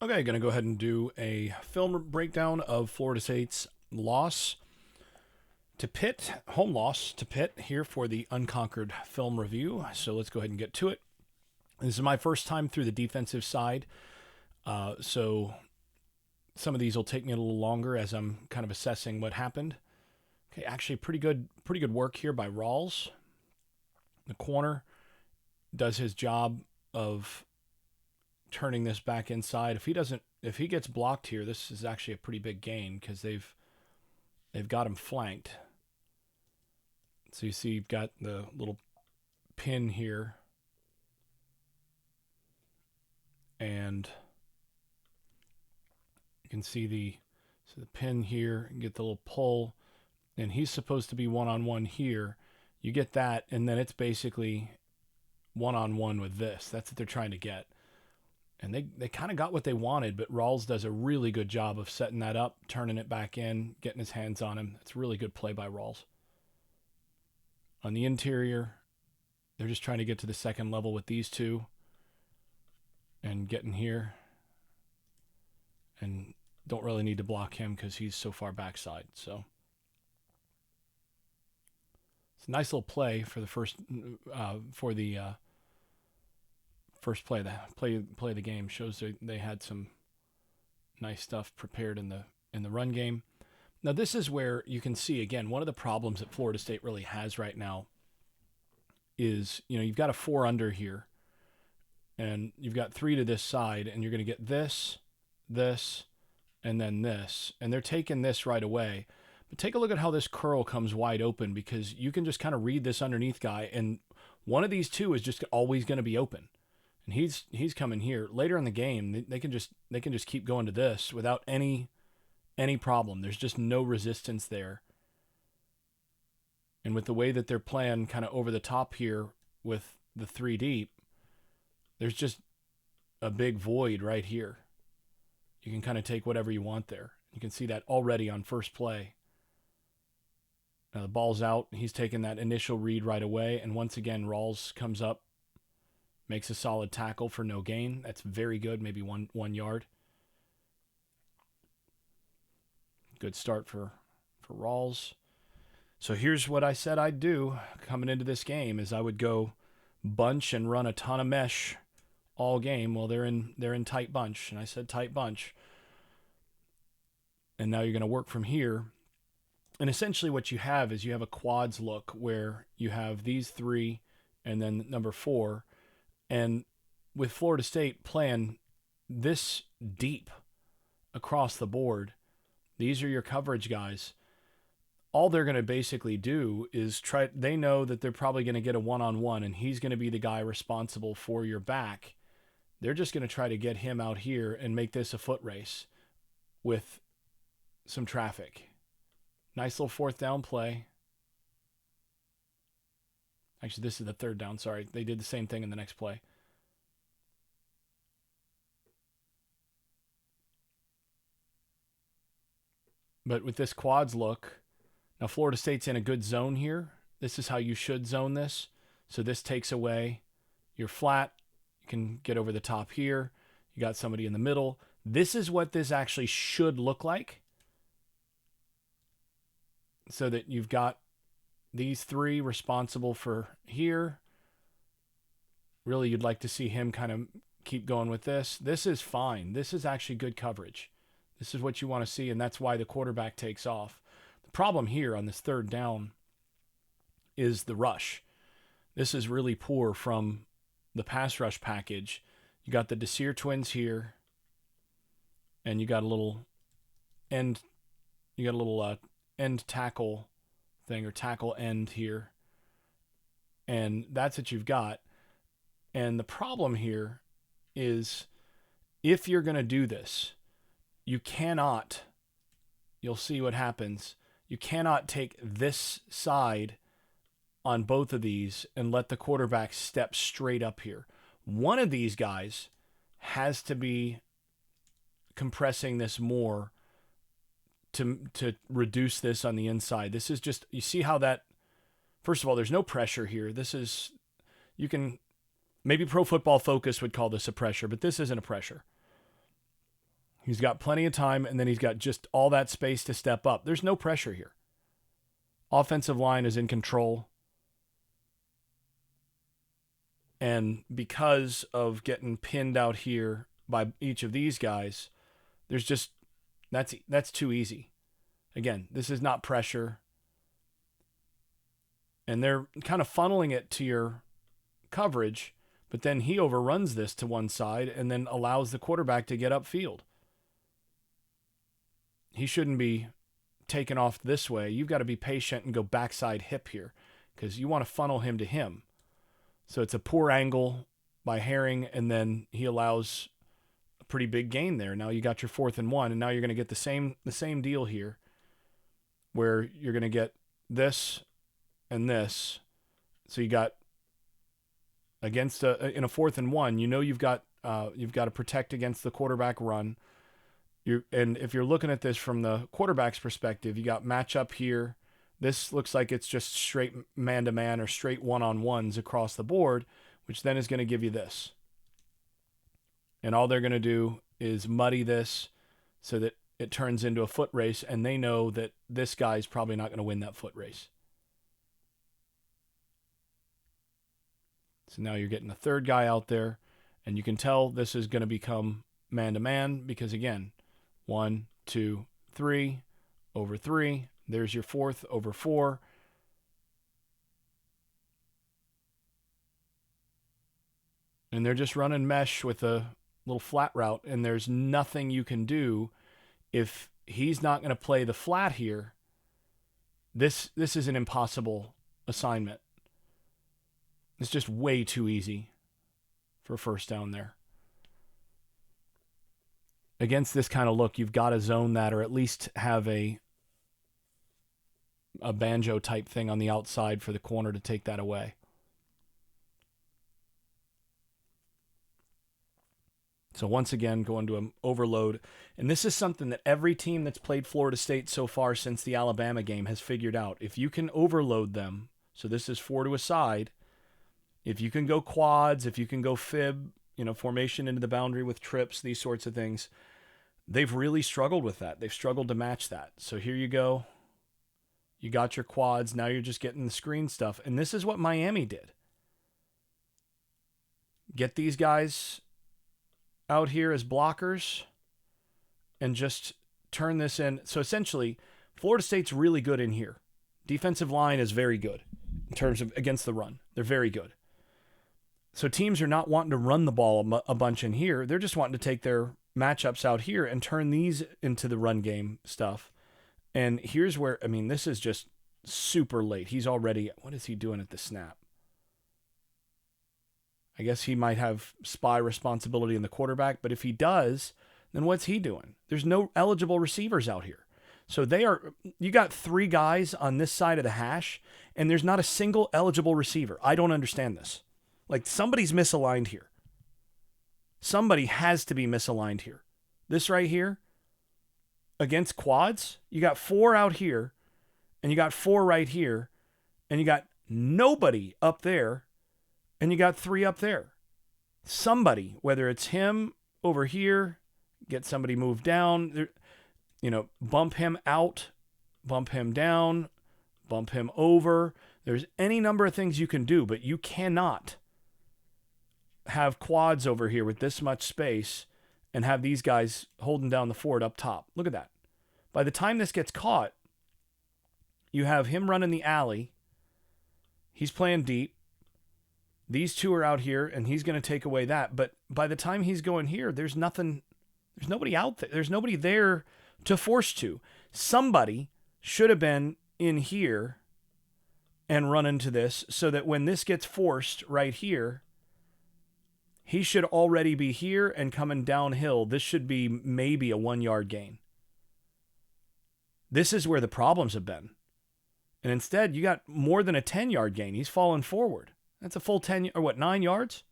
Okay, going to go ahead and do a film breakdown of Florida State's loss to Pitt, home loss to Pitt here for the Unconquered film review. So let's go ahead and get to it. This is my first time through the defensive side, so some of these will take me a little longer as I'm kind of assessing what happened. Okay, actually pretty good work here by Rawls. The corner does his job of turning this back inside. If he gets blocked here, this is actually a pretty big gain because they've got him flanked. So you see you've got the little pin here, and you can see the pin here, and get the little pull, and he's supposed to be one-on-one here. You get that, and then it's basically one-on-one with this. That's what they're trying to get. And they kind of got what they wanted, but Rawls does a really good job of setting that up, turning it back in, getting his hands on him. It's a really good play by Rawls. On the interior, they're just trying to get to the second level with these two and getting here. And don't really need to block him because he's so far backside. So it's a nice little play for the first first play of the game. Shows they had some nice stuff prepared in the run game. Now this is where you can see again one of the problems that Florida State really has right now is, you've got a 4 under here, and you've got 3 to this side, and you're going to get this, and then this, and they're taking this right away. But take a look at how this curl comes wide open, because you can just kind of read this underneath guy, and one of these two is just always going to be open. And he's coming here later in the game. They can just keep going to this without any problem. There's just no resistance there. And with the way that they're playing kind of over the top here with the 3 deep, there's just a big void right here. You can kind of take whatever you want there. You can see that already on first play. Now the ball's out. He's taking that initial read right away. And once again, Rawls comes up, makes a solid tackle for no gain. That's very good, maybe one yard. Good start for Rawls. So here's what I said I'd do coming into this game is I would go bunch and run a ton of mesh all game. Well, they're in tight bunch, and I said tight bunch. And now you're going to work from here. And essentially what you have is you have a quads look where you have these 3 and then number 4. And with Florida State playing this deep across the board, these are your coverage guys. All they're going to basically do is they know that they're probably going to get a one-on-one, and he's going to be the guy responsible for your back. They're just going to try to get him out here and make this a foot race with some traffic. Nice little 4th down play. Actually, this is the 3rd down. Sorry. They did the same thing in the next play. But with this quads look, now Florida State's in a good zone here. This is how you should zone this. So this takes away your flat. You can get over the top here. You got somebody in the middle. This is what this actually should look like. So that you've got these 3 responsible for here. Really, you'd like to see him kind of keep going with this. This is fine. This is actually good coverage. This is what you want to see, and that's why the quarterback takes off. The problem here on this 3rd down is the rush. This is really poor from the pass rush package. You got the Desir twins here, and you got a little end tackle thing, or tackle end here. And that's what you've got. And the problem here is if you're going to do this, you cannot, you'll see what happens, you cannot take this side on both of these and let the quarterback step straight up here. One of these guys has to be compressing this more to reduce this on the inside. This is just, you see how that, first of all, there's no pressure here. This is, maybe Pro Football Focus would call this a pressure, but this isn't a pressure. He's got plenty of time, and then he's got just all that space to step up. There's no pressure here. Offensive line is in control. And because of getting pinned out here by each of these guys, there's just, that's too easy. Again, this is not pressure. And they're kind of funneling it to your coverage, but then he overruns this to one side and then allows the quarterback to get upfield. He shouldn't be taken off this way. You've got to be patient and go backside hip here because you want to funnel him to him. So it's a poor angle by Herring, and then he allows a pretty big gain there. Now you got your 4th and 1, and now you're going to get the same deal here where you're going to get this and this. So you got against in a 4th and 1, you know you've got to protect against the quarterback run. And if you're looking at this from the quarterback's perspective, you got matchup here. This looks like it's just straight man-to-man or straight one-on-ones across the board, which then is going to give you this. And all they're going to do is muddy this so that it turns into a foot race, and they know that this guy's probably not going to win that foot race. So now you're getting a third guy out there, and you can tell this is going to become man-to-man because, again, 1, 2, 3, over 3. There's your 4th over 4. And they're just running mesh with a little flat route, and there's nothing you can do if he's not going to play the flat here. This is an impossible assignment. It's just way too easy for first down there. Against this kind of look, you've got to zone that or at least have a banjo type thing on the outside for the corner to take that away. So once again, going to an overload. And this is something that every team that's played Florida State so far since the Alabama game has figured out. If you can overload them, so this is 4 to a side, if you can go quads, if you can go fib, formation into the boundary with trips, these sorts of things, they've really struggled with that. They've struggled to match that. So here you go. You got your quads. Now you're just getting the screen stuff. And this is what Miami did. Get these guys out here as blockers and just turn this in. So essentially, Florida State's really good in here. Defensive line is very good in terms of against the run. They're very good. So teams are not wanting to run the ball a bunch in here. They're just wanting to take their matchups out here and turn these into the run game stuff. And here's where, this is just super late. He's already, what is he doing at the snap? I guess he might have spy responsibility in the quarterback, but if he does, then what's he doing? There's no eligible receivers out here. So you got 3 guys on this side of the hash, and there's not a single eligible receiver. I don't understand this. Like, somebody's misaligned here. Somebody has to be misaligned here. This right here, against quads, you got 4 out here, and you got 4 right here, and you got nobody up there, and you got 3 up there. Somebody, whether it's him over here, get somebody moved down, bump him out, bump him down, bump him over. There's any number of things you can do, but you cannot have quads over here with this much space and have these guys holding down the fort up top. Look at that. By the time this gets caught, you have him running the alley. He's playing deep. These 2 are out here, and he's going to take away that. But by the time he's going here, there's nobody out there. There's nobody there to force to. Somebody should have been in here and run into this so that when this gets forced right here, he should already be here and coming downhill. This should be maybe a 1-yard gain. This is where the problems have been. And instead, you got more than a 10-yard gain. He's falling forward. That's a full 9 yards?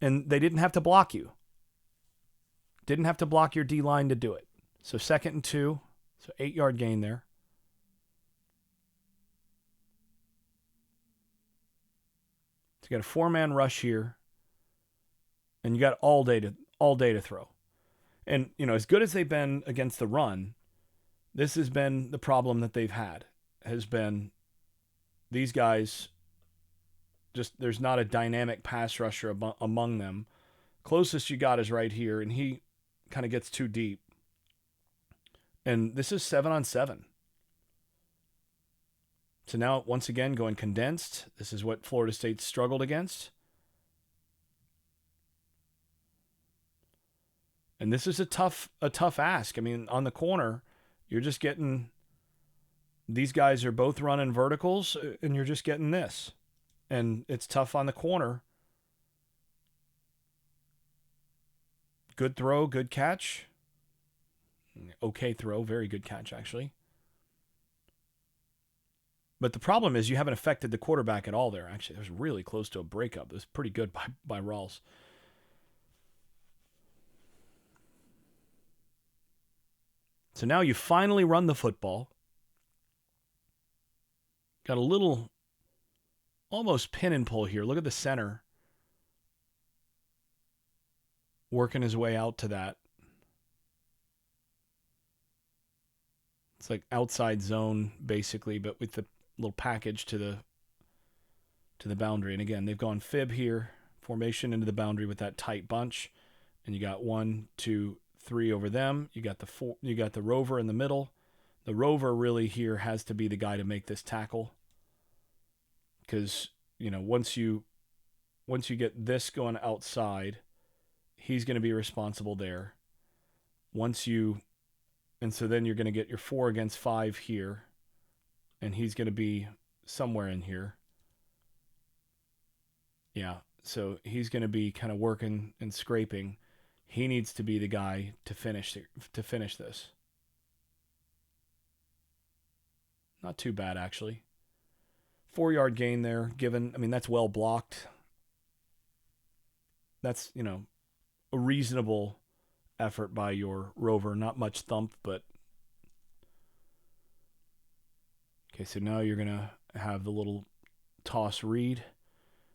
And they didn't have to block you. Didn't have to block your D-line to do it. So 2nd and 2. So 8-yard gain there. So you got a 4-man rush here. And you got all day to throw. And, as good as they've been against the run, this has been the problem that they've had, has been these guys, just there's not a dynamic pass rusher among them. Closest you got is right here, and he kind of gets too deep. And this is 7-on-7. So now, once again, going condensed. This is what Florida State struggled against. And this is a tough ask. I mean, on the corner, you're just getting, these guys are both running verticals, and you're just getting this. And it's tough on the corner. Good throw, good catch. Okay throw, very good catch, actually. But the problem is you haven't affected the quarterback at all there. Actually, it was really close to a breakup. It was pretty good by Rawls. So now you finally run the football. Got a little almost pin and pull here. Look at the center working his way out to that. It's like outside zone, basically, but with the little package to the boundary. And again, they've gone fib here, formation into the boundary with that tight bunch. And you got 1, 2, 3 over them. You got the rover in the middle. The rover really here has to be the guy to make this tackle. Because, once you get this going outside, he's going to be responsible there. And so then you're going to get your 4 against 5 here, and he's going to be somewhere in here. Yeah, so he's going to be kind of working and scraping. He needs to be the guy to finish this. Not too bad, actually. 4-yard gain there, that's well blocked. That's, a reasonable effort by your rover. Not much thump, but... Okay, so now you're going to have the little toss read.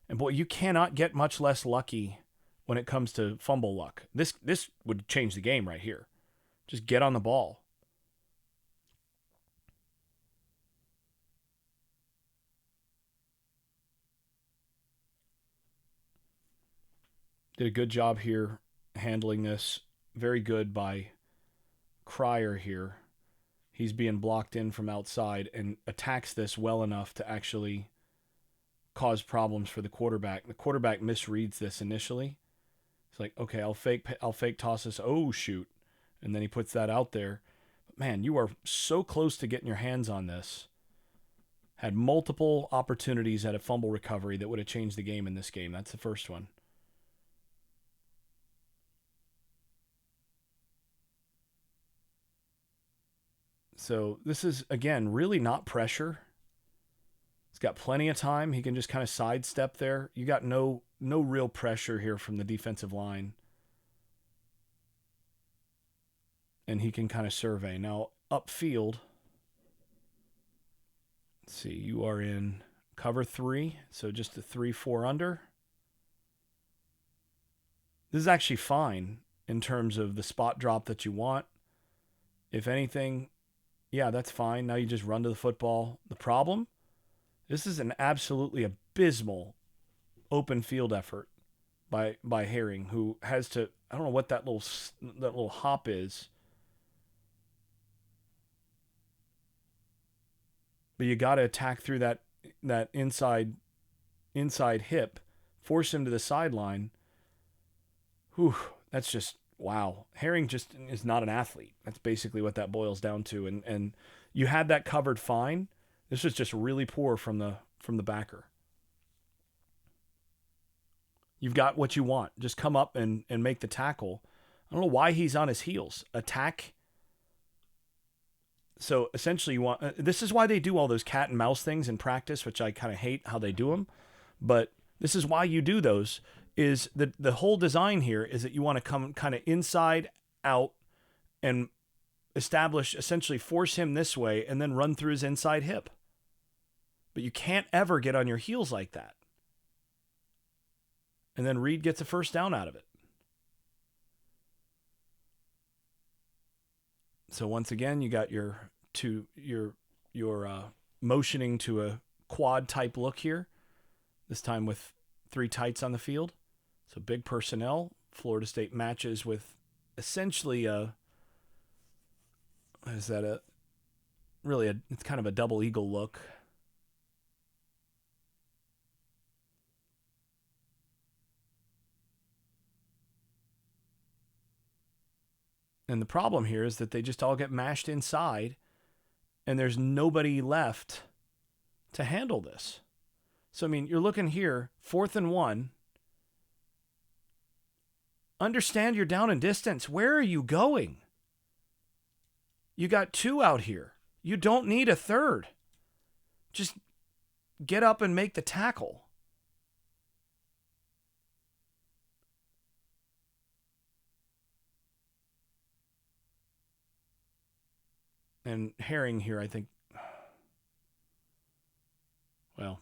And boy, you cannot get much less lucky when it comes to fumble luck. This would change the game right here. Just get on the ball. Did a good job here handling this. Very good by Cryer here. He's being blocked in from outside and attacks this well enough to actually cause problems for the quarterback. The quarterback misreads this initially. It's like, okay, I'll fake toss this. Oh, shoot. And then he puts that out there. But man, you are so close to getting your hands on this. Had multiple opportunities at a fumble recovery that would have changed the game in this game. That's the first one. So this is, again, really not pressure. He's got plenty of time. He can just kind of sidestep there. You got no real pressure here from the defensive line. And he can kind of survey. Now, upfield, let's see, you are in cover 3, so just a 3-4 under. This is actually fine in terms of the spot drop that you want. If anything, yeah, that's fine. Now you just run to the football. The problem? This is an absolutely abysmal open field effort by Herring, who has to, I don't know what that little hop is. But you got to attack through that inside hip, force him to the sideline. Whew, that's just, wow. Herring just is not an athlete. That's basically what that boils down to. And you had that covered fine. This was just really poor from the backer. You've got what you want. Just come up and make the tackle. I don't know why he's on his heels. Attack. So essentially you want, this is why they do all those cat and mouse things in practice, which I kind of hate how they do them. But this is why you do those, is the whole design here is that you want to come kind of inside out and establish, essentially force him this way and then run through his inside hip. But you can't ever get on your heels like that. And then Reed gets a first down out of it. So once again, you got your motioning to a quad type look here. This time with 3 tights on the field. So big personnel. Florida State matches with essentially it's kind of a double eagle look. And the problem here is that they just all get mashed inside, and there's nobody left to handle this. So, I mean, you're looking here, 4th and 1. Understand you're down in distance. Where are you going? You got 2 out here. You don't need a 3rd. Just get up and make the tackle. And Herring here, I think, well,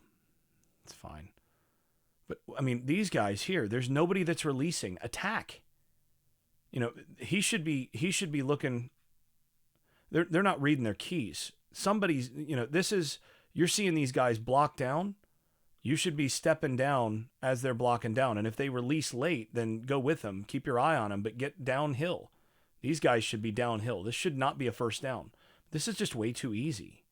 it's fine. But, I mean, these guys here, there's nobody that's releasing. Attack. You know, he should be looking. They're not reading their keys. Somebody's, you know, you're seeing these guys block down. You should be stepping down as they're blocking down. And if they release late, then go with them. Keep your eye on them, but get downhill. These guys should be downhill. This should not be a first down. This is just way too easy.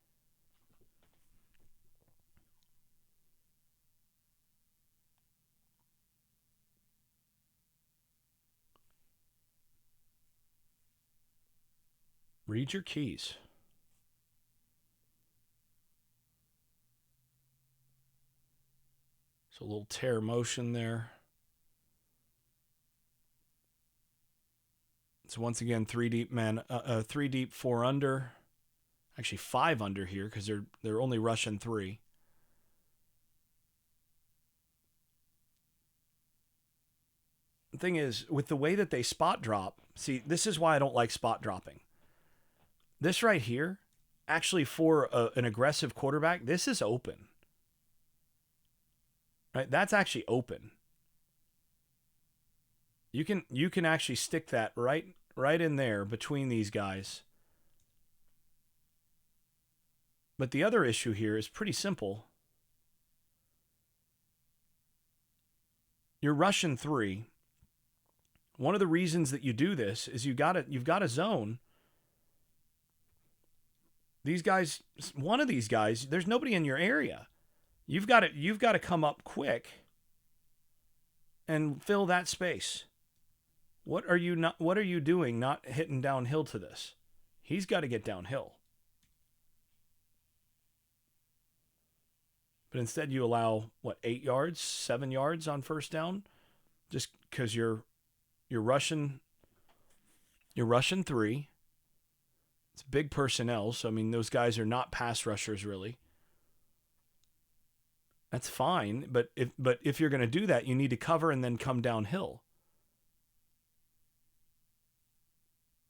Read your keys. So a little tear motion there. So once again, 3 deep man, 3 deep, 4 under. Actually 5 under here because they're only rushing 3. The thing is, with the way that they spot drop, see, this is why I don't like spot dropping. This right here, actually for an aggressive quarterback, this is open. Right? That's actually open. You can actually stick that right in there between these guys. But the other issue here is pretty simple. You're rushing 3. One of the reasons that you do this is you've got a zone. These guys, one of these guys, there's nobody in your area. You've got to come up quick and fill that space. What are you doing not hitting downhill to this? He's got to get downhill. But instead you allow 8 yards, 7 yards on first down just cuz you're rushing 3. It's big personnel, so I mean those guys are not pass rushers really. That's fine, but if you're going to do that, you need to cover and then come downhill.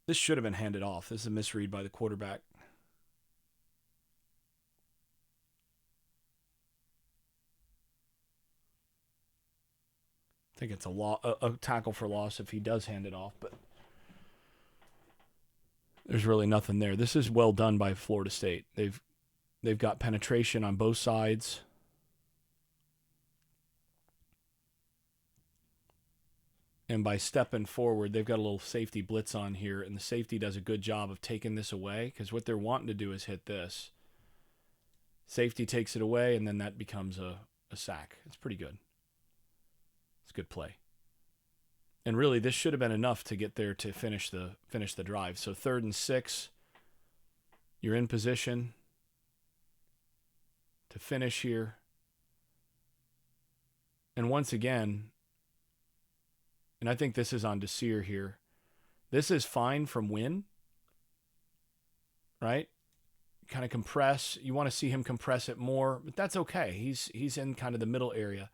This should have been handed off. This is a misread by the quarterback. I think it's a tackle for loss if he does hand it off, but there's really nothing there. This is well done by Florida State. They've got penetration on both sides. And by stepping forward, they've got a little safety blitz on here, and the safety does a good job of taking this away because what they're wanting to do is hit this. Safety takes it away, and then that becomes a sack. It's pretty good. It's good play. And really, this should have been enough to get there to finish the drive. So 3rd and 6, you're in position to finish here. And once again, and I think this is on Desir here, this is fine from Wynn, right? Kind of compress. You want to see him compress it more, but that's okay. He's in kind of the middle area.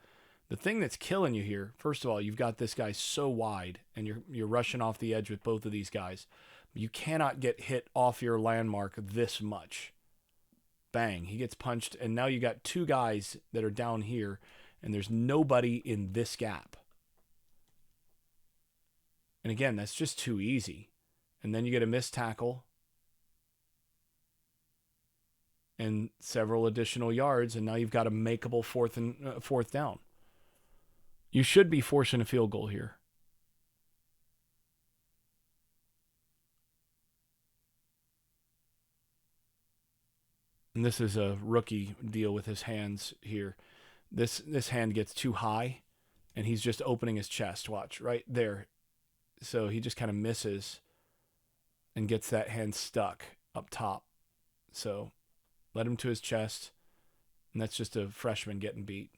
The thing that's killing you here, first of all, you've got this guy so wide, and you're rushing off the edge with both of these guys. You cannot get hit off your landmark this much. Bang, he gets punched, and now you got 2 guys that are down here, and there's nobody in this gap. And again, that's just too easy. And then you get a missed tackle, and several additional yards, and now you've got a makeable fourth down. You should be forcing a field goal here. And this is a rookie deal with his hands here. This hand gets too high, and he's just opening his chest. Watch, right there. So he just kind of misses and gets that hand stuck up top. So let him to his chest, and that's just a freshman getting beat.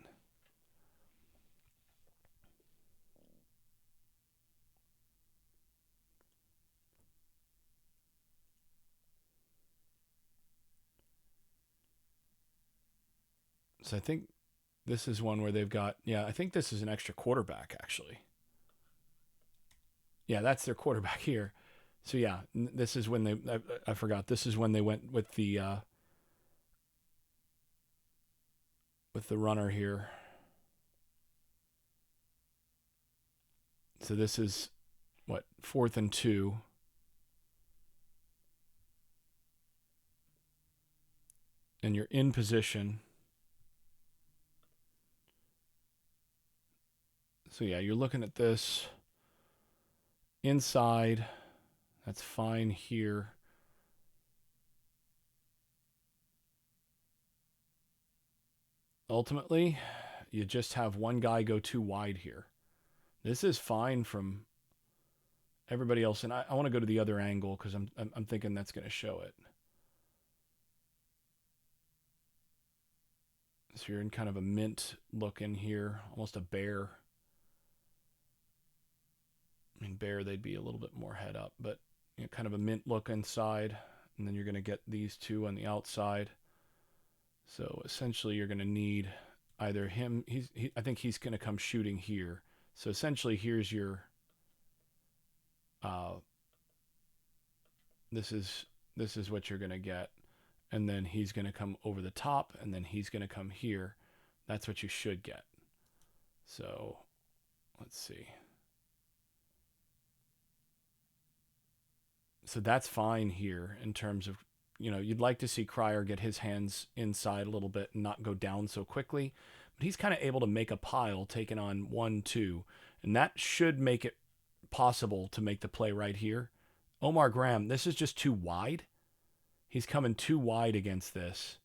So I think this is one where they've got, I think this is an extra quarterback, actually. Yeah, that's their quarterback here. So yeah, this is when I forgot, this is when they went with the runner here. So this is, 4th and 2. And you're in position. So yeah, you're looking at this inside. That's fine here. Ultimately, you just have one guy go too wide here. This is fine from everybody else, and I want to go to the other angle because I'm thinking that's going to show it. So you're in kind of a mint look in here, almost a bear. I mean, bear, they'd be a little bit more head up, but kind of a mint look inside, and then you're going to get these two on the outside. So essentially, you're going to need either him. I think he's going to come shooting here. So essentially, here's your. This is what you're going to get, and then he's going to come over the top, and then he's going to come here. That's what you should get. So, let's see. So that's fine here in terms of, you'd like to see Cryer get his hands inside a little bit and not go down so quickly. But he's kind of able to make a pile, taking on 1, 2. And that should make it possible to make the play right here. Omar Graham, this is just too wide. He's coming too wide against this.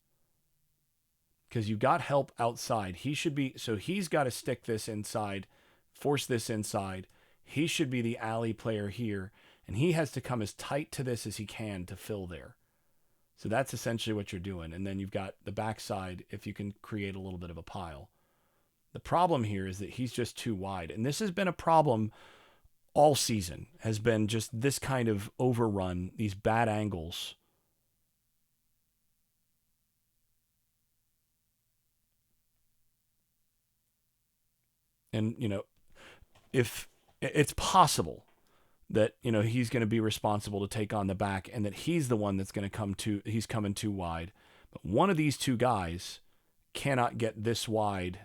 Because you've got help outside. So he's got to stick this inside, force this inside. He should be the alley player here. And he has to come as tight to this as he can to fill there. So that's essentially what you're doing. And then you've got the backside if you can create a little bit of a pile. The problem here is that he's just too wide. And this has been a problem all season, has been just this kind of overrun, these bad angles. And, if it's possible that, he's going to be responsible to take on the back and that he's the one that's going to he's coming too wide. But one of these two guys cannot get this wide.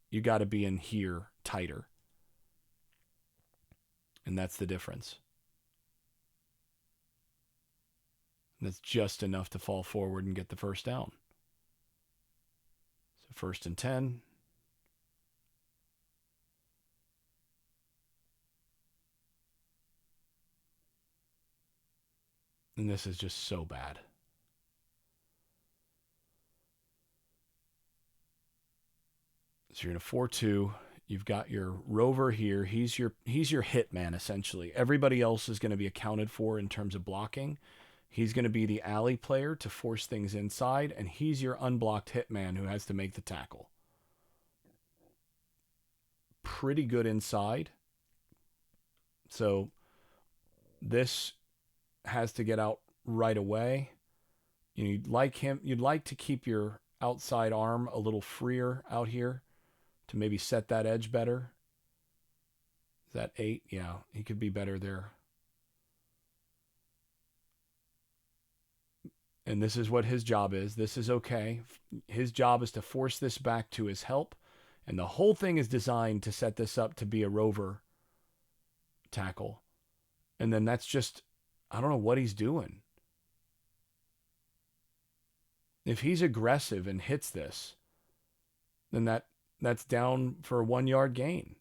You got to be in here tighter. And that's the difference. And that's just enough to fall forward and get the first down. So 1st and 10. And this is just so bad. So you're in a 4-2. You've got your rover here. He's your hit man, essentially. Everybody else is going to be accounted for in terms of blocking. He's going to be the alley player to force things inside, and he's your unblocked hit man who has to make the tackle. Pretty good inside. So this has to get out right away. You'd like to keep your outside arm a little freer out here to maybe set that edge better. Is that 8? Yeah, he could be better there. And this is what his job is. This is okay. His job is to force this back to his help. And the whole thing is designed to set this up to be a rover tackle. And then that's just, I don't know what he's doing. If he's aggressive and hits this, then that's down for a 1 yard gain.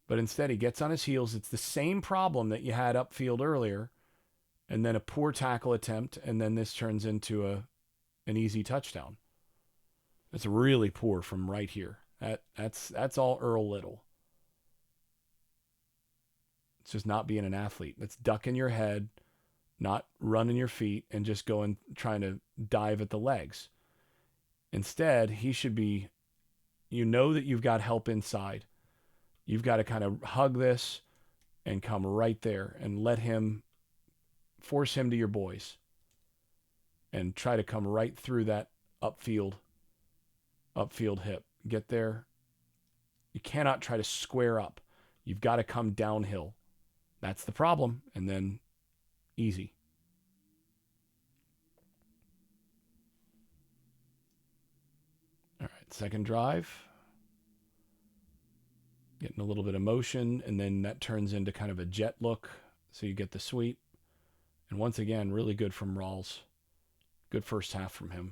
But instead, he gets on his heels. It's the same problem that you had upfield earlier, and then a poor tackle attempt, and then this turns into an easy touchdown. It's really poor from right here. That's all Earl Little. It's just not being an athlete. That's ducking your head, not running your feet, and just going trying to dive at the legs. Instead, he should be, that you've got help inside. You've got to kind of hug this and come right there and force him to your boys and try to come right through that upfield hip. Get there. You cannot try to square up. You've got to come downhill. That's the problem. And then easy. All right, second drive. Getting a little bit of motion, and then that turns into kind of a jet look. So you get the sweep. And once again, really good from Rawls. Good first half from him.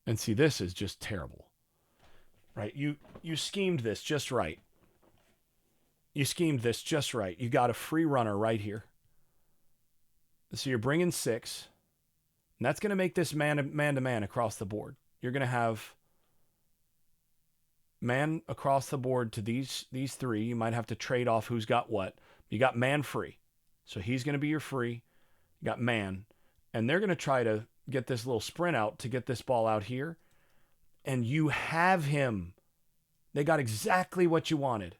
And see, this is just terrible. Right? You schemed this just right. You got a free runner right here. So you're bringing 6. And that's going to make this man-to-man across the board. You're going to have man across the board to these 3. You might have to trade off who's got what. You got man free. So he's going to be your free. You got man. And they're going to try to get this little sprint out to get this ball out here. And you have him. They got exactly what you wanted.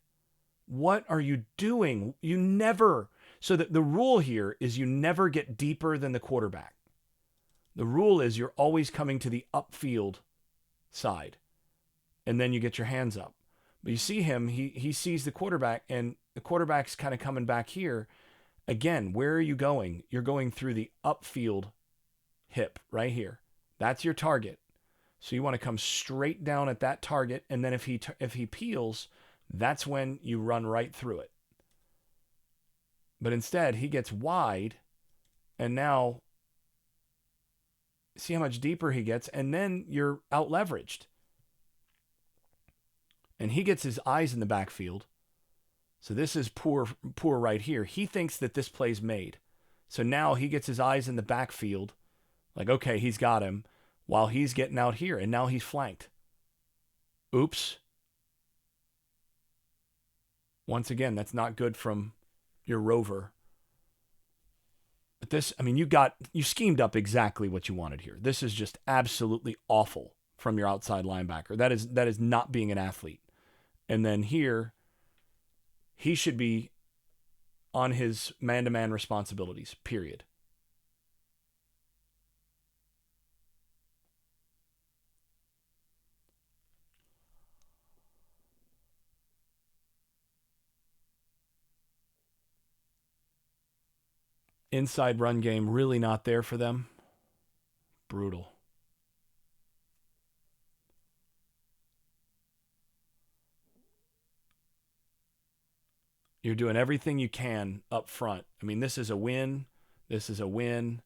What are you doing? You never. So the rule here is you never get deeper than the quarterback. The rule is you're always coming to the upfield side. And then you get your hands up. But you see him, he sees the quarterback, and the quarterback's kind of coming back here. Again, where are you going? You're going through the upfield hip right here. That's your target. So you want to come straight down at that target, and then if he peels, that's when you run right through it. But instead, he gets wide, and now see how much deeper he gets, and then you're out leveraged. And he gets his eyes in the backfield. So this is poor right here. He thinks that this play's made. So now he gets his eyes in the backfield. Like, okay, he's got him while he's getting out here. And now he's flanked. Oops. Once again, that's not good from your rover. But this, I mean, you schemed up exactly what you wanted here. This is just absolutely awful from your outside linebacker. That is not being an athlete. And then here, he should be on his man-to-man responsibilities, period. Inside run game really not there for them. Brutal. You're doing everything you can up front. I mean, this is a win. This is a win.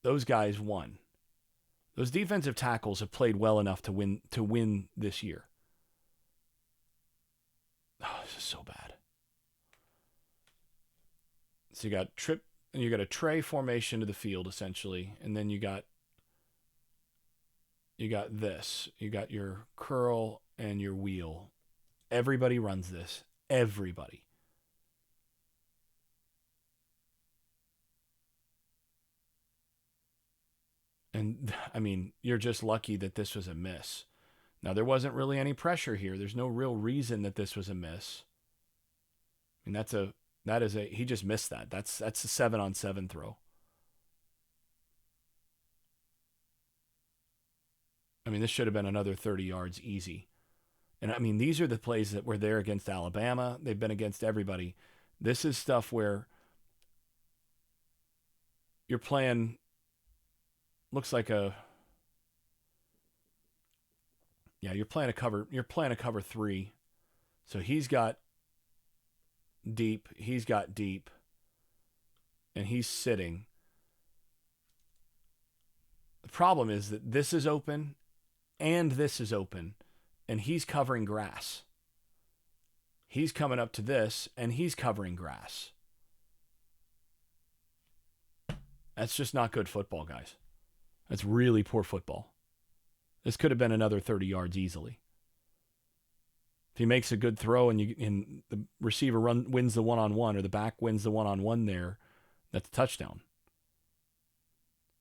Those guys won. Those defensive tackles have played well enough to win this year. Oh, this is so bad. So you got trip, and you got a tray formation to the field essentially, and then you got this. You got your curl and your wheel. Everybody runs this. Everybody. And I mean, you're just lucky that this was a miss. Now, there wasn't really any pressure here. There's no real reason that this was a miss. I mean, he just missed that. That's a 7-on-7 throw. I mean, this should have been another 30 yards easy. And I mean, these are the plays that were there against Alabama. They've been against everybody. This is stuff where you're playing, looks like you're playing a cover 3. So he's got deep, and he's sitting. The problem is that this is open and this is open, and he's covering grass. He's coming up to this, and he's covering grass. That's just not good football, guys. That's really poor football. This could have been another 30 yards easily. If he makes a good throw and the receiver wins the one-on-one, or the back wins the one-on-one there, that's a touchdown.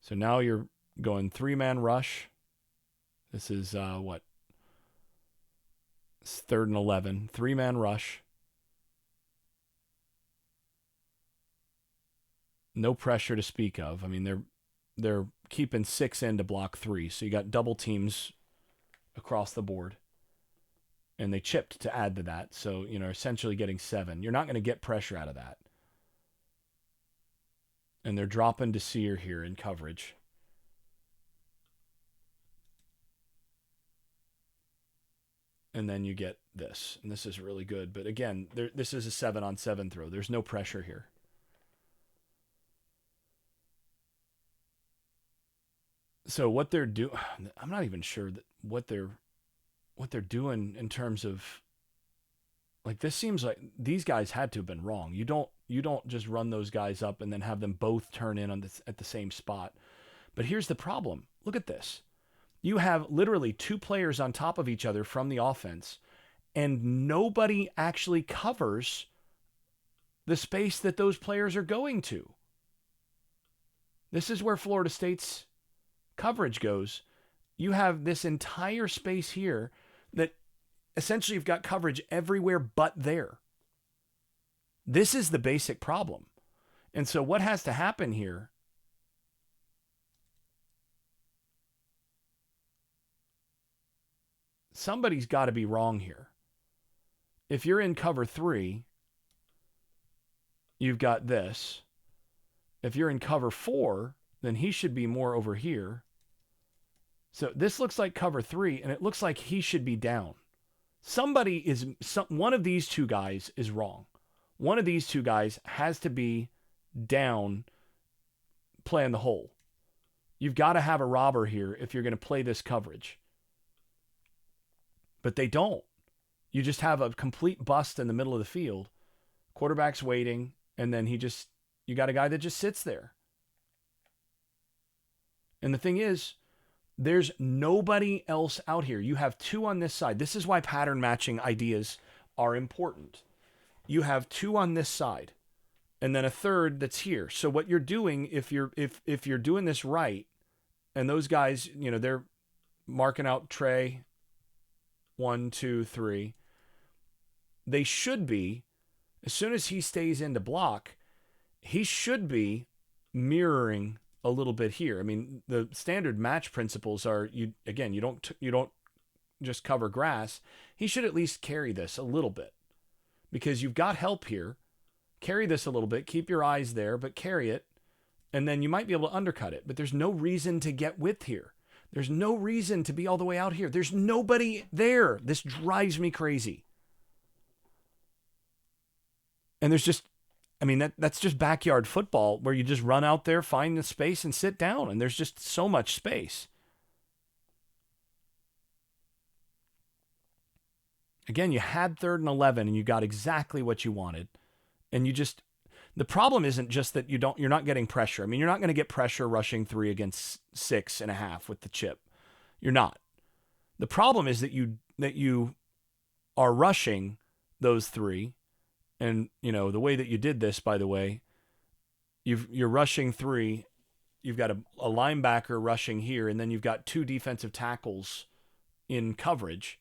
So now you're going 3-man rush. This is what? It's 3rd and 11. 3-man rush. No pressure to speak of. I mean, they're keeping 6 in to block 3. So you got double teams across the board. And they chipped to add to that. So, essentially getting 7. You're not going to get pressure out of that. And they're dropping to Sear here in coverage. And then you get this. And this is really good. But again, this is a 7-on-7 throw. There's no pressure here. So what they're doing, I'm not even sure that what they're doing in terms of, like, this seems like these guys had to have been wrong. You don't just run those guys up and then have them both turn in at the same spot. But here's the problem. Look at this. You have literally 2 players on top of each other from the offense, and nobody actually covers the space that those players are going to. This is where Florida State's coverage goes. You have this entire space here that essentially you've got coverage everywhere but there. This is the basic problem. And so what has to happen here? Somebody's got to be wrong here. If you're in cover 3, you've got this. If you're in cover 4, then he should be more over here. So this looks like cover 3, and it looks like he should be down. One of these 2 guys is wrong. One of these 2 guys has to be down playing the hole. You've got to have a robber here if you're going to play this coverage. But they don't. You just have a complete bust in the middle of the field. Quarterback's waiting, and then you got a guy that just sits there. And the thing is, there's nobody else out here. You have 2 on this side. This is why pattern matching ideas are important. You have 2 on this side, and then a third that's here. So what you're doing, if you're doing this right, and those guys, they're marking out Trey, 1, 2, 3. They should be, as soon as he stays in to block, he should be mirroring a little bit here. I mean, the standard match principles are, you don't just cover grass. He should at least carry this a little bit, because you've got help here. Carry this a little bit, keep your eyes there, but carry it, and then you might be able to undercut it. But there's no reason to get width here. There's no reason to be all the way out here. There's nobody there. This drives me crazy. And there's just, that's just backyard football, where you just run out there, find the space, and sit down. And there's just so much space. Again, you had 3rd and 11, and you got exactly what you wanted. And the problem isn't just that you're not getting pressure. I mean, you're not going to get pressure rushing 3 against 6.5 with the chip. You're not. The problem is that you are rushing those 3. And, the way that you did this, by the way, you're rushing 3. You've got a linebacker rushing here, and then you've got 2 defensive tackles in coverage.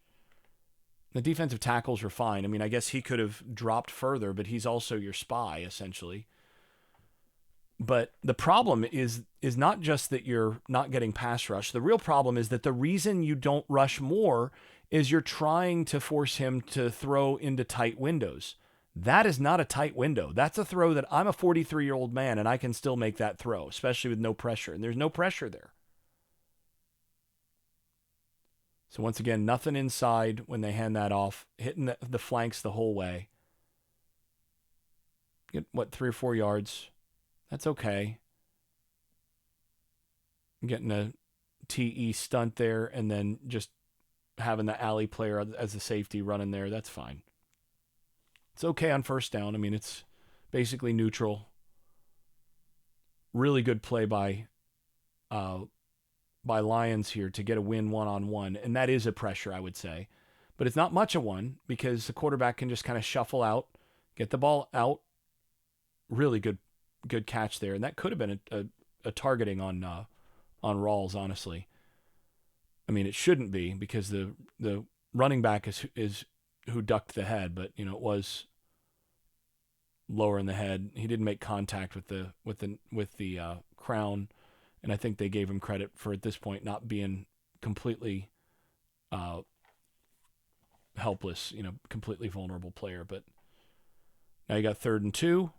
The defensive tackles are fine. I mean, I guess he could have dropped further, but he's also your spy, essentially. But the problem is not just that you're not getting pass rush. The real problem is that the reason you don't rush more is you're trying to force him to throw into tight windows. That is not a tight window. That's a throw that I'm a 43-year-old man and I can still make that throw, especially with no pressure. And there's no pressure there. So once again, nothing inside when they hand that off, hitting the flanks the whole way. Get, 3 or 4 yards. That's okay. Getting a TE stunt there and then just having the alley player as a safety running there, that's fine. It's okay on first down. I mean, it's basically neutral. Really good play by Lions here to get a win one-on-one, and that is a pressure, I would say. But it's not much of one because the quarterback can just kind of shuffle out, get the ball out. Really good catch there, and that could have been a targeting on Rawls, honestly. I mean, it shouldn't be because the running back is who ducked the head, but it was lower in the head. He didn't make contact with the crown, and I think they gave him credit for at this point not being completely helpless, completely vulnerable player. But now you got 3rd and 2.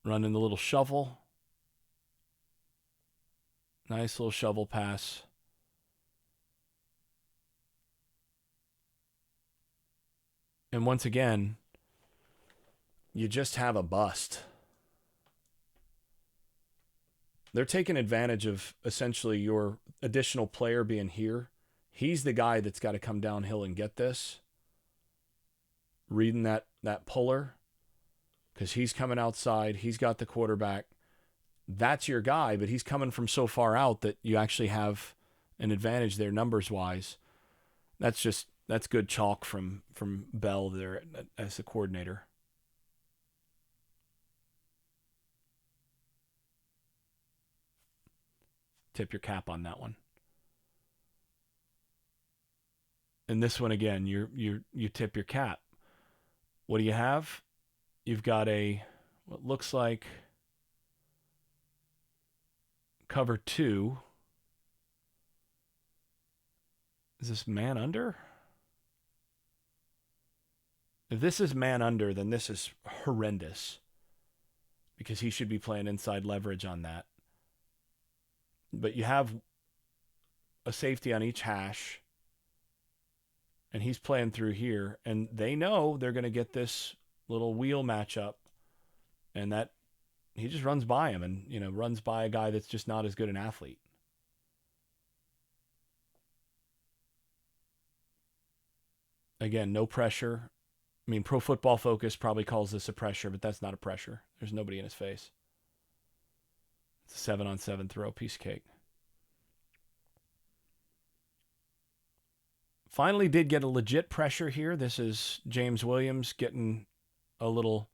Running the little shovel. Nice little shovel pass. And once again, you just have a bust. They're taking advantage of essentially your additional player being here. He's the guy that's got to come downhill and get this. Reading that puller because he's coming outside. He's got the quarterback. That's your guy, but he's coming from so far out that you actually have an advantage there numbers-wise. That's good chalk from Bell there as the coordinator. Tip your cap on that one. And this one again, you tip your cap. What do you have? You've got what looks like cover 2. Is this man under? If this is man under, then this is horrendous because he should be playing inside leverage on that. But you have a safety on each hash, and he's playing through here, and they know they're going to get this little wheel matchup, and that he just runs by him and, runs by a guy that's just not as good an athlete. Again, no pressure. I mean, Pro Football Focus probably calls this a pressure, but that's not a pressure. There's nobody in his face. It's a 7-on-7 throw, piece of cake. Finally did get a legit pressure here. This is James Williams getting a little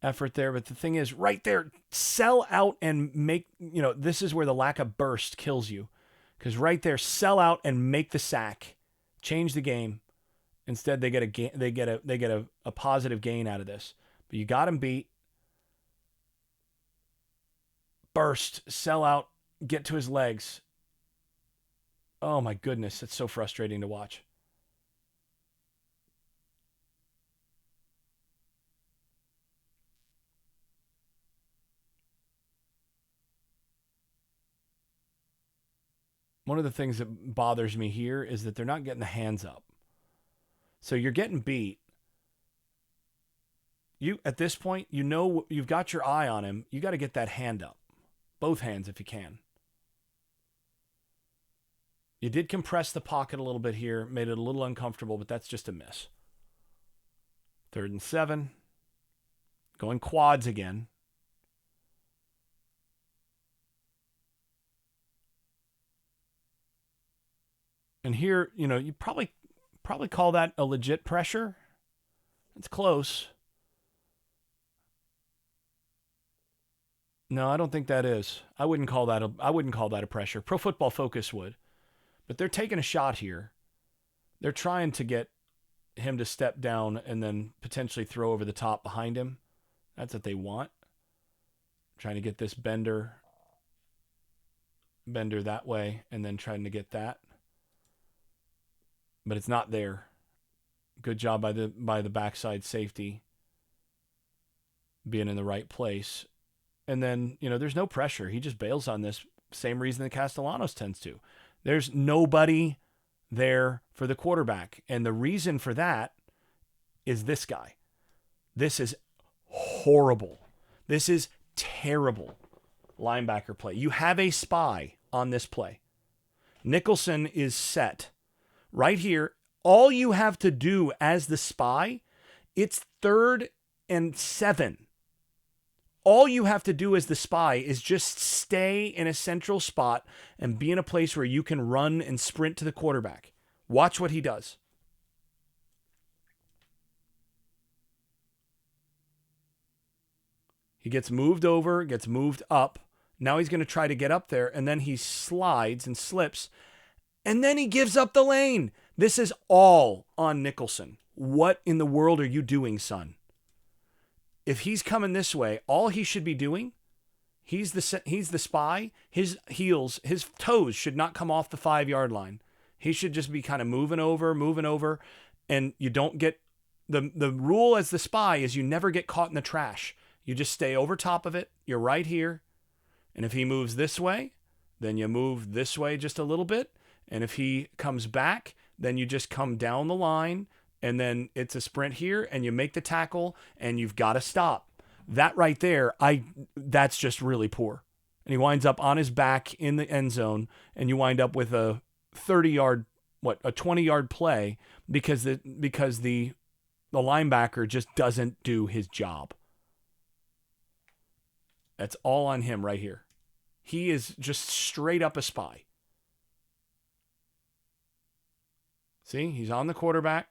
effort there. But the thing is, right there, sell out and make, this is where the lack of burst kills you. Because right there, sell out and make the sack. Change the game. Instead, they get a positive gain out of this. But you got him beat. Burst, sell out, get to his legs. Oh my goodness, it's so frustrating to watch. One of the things that bothers me here is that they're not getting the hands up. So you're getting beat. You at this point, you've got your eye on him. You got to get that hand up. Both hands if you can. You did compress the pocket a little bit here, made it a little uncomfortable, but that's just a miss. 3rd and 7. Going quads again. And here, you probably call that a legit pressure. It's close. No, I don't think that is. I wouldn't call that a pressure. Pro Football Focus would. But they're taking a shot here. They're trying to get him to step down and then potentially throw over the top behind him. That's what they want. Trying to get this bender that way and then trying to get that. But it's not there. Good job by the backside safety being in the right place. And then, there's no pressure. He just bails on this. Same reason that Castellanos tends to. There's nobody there for the quarterback. And the reason for that is this guy. This is horrible. This is terrible linebacker play. You have a spy on this play. Nicholson is set right here. All you have to do as the spy, it's 3rd and 7. All you have to do as the spy is just stay in a central spot and be in a place where you can run and sprint to the quarterback. Watch what he does. He gets moved over, gets moved up. Now he's going to try to get up there, and then he slides and slips, and then he gives up the lane. This is all on Nicholson. What in the world are you doing, son? If he's coming this way, all he should be doing, he's the spy, his heels, his toes should not come off the 5-yard line. He should just be kind of moving over, and you don't get, the rule as the spy is you never get caught in the trash. You just stay over top of it. You're right here. And if he moves this way, then you move this way just a little bit. And if he comes back, then you just come down the line, and then it's a sprint here, and you make the tackle, and you've got to stop. That right there, that's just really poor. And he winds up on his back in the end zone, and you wind up with a 30-yard, a 20-yard play because the linebacker just doesn't do his job. That's all on him right here. He is just straight up a spy. See, he's on the quarterback.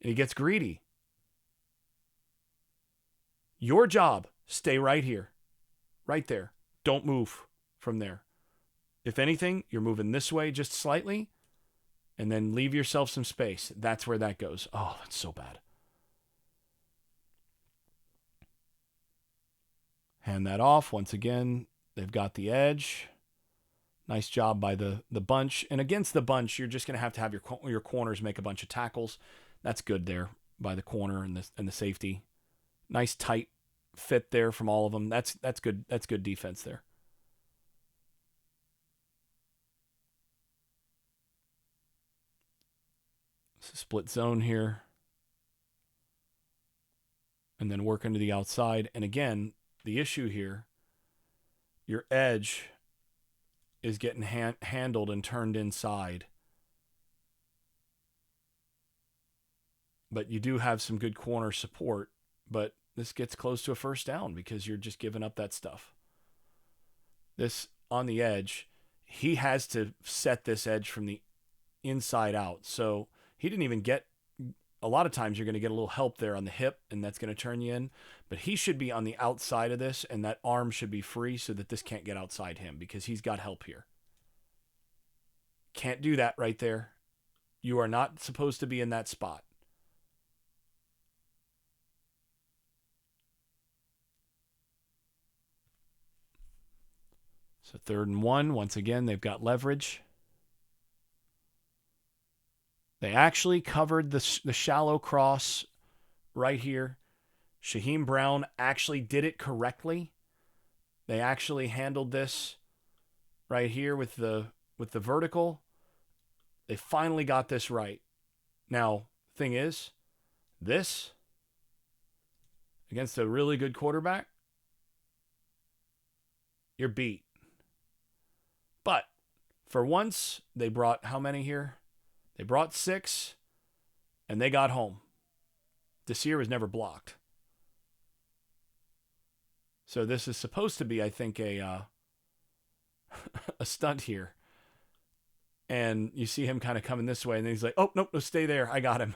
And he gets greedy. Your job, stay right here. Right there. Don't move from there. If anything, you're moving this way just slightly, and then leave yourself some space. That's where that goes. Oh, that's so bad. Hand that off. Once again, they've got the edge. Nice job by the bunch. And against the bunch, you're just going to have your corners make a bunch of tackles. That's good there by the corner and the safety. Nice tight fit there from all of them. That's good. That's good defense there. It's a split zone here. And then work into the outside. And again, the issue here, your edge is getting handled and turned inside. But you do have some good corner support, but this gets close to a first down because you're just giving up that stuff. This on the edge, he has to set this edge from the inside out. So he didn't even get, a lot of times you're going to get a little help there on the hip, and that's going to turn you in. But he should be on the outside of this, and that arm should be free so that this can't get outside him because he's got help here. Can't do that right there. You are not supposed to be in that spot. So 3rd and 1. Once again, they've got leverage. They actually covered the shallow cross right here. Shaheem Brown actually did it correctly. They actually handled this right here with the vertical. They finally got this right. Now, thing is, this against a really good quarterback, you're beat. But for once, they brought how many here? They brought 6, and they got home. Desir was never blocked. So this is supposed to be, I think, a stunt here. And you see him kind of coming this way, and then he's like, oh, no, stay there. I got him.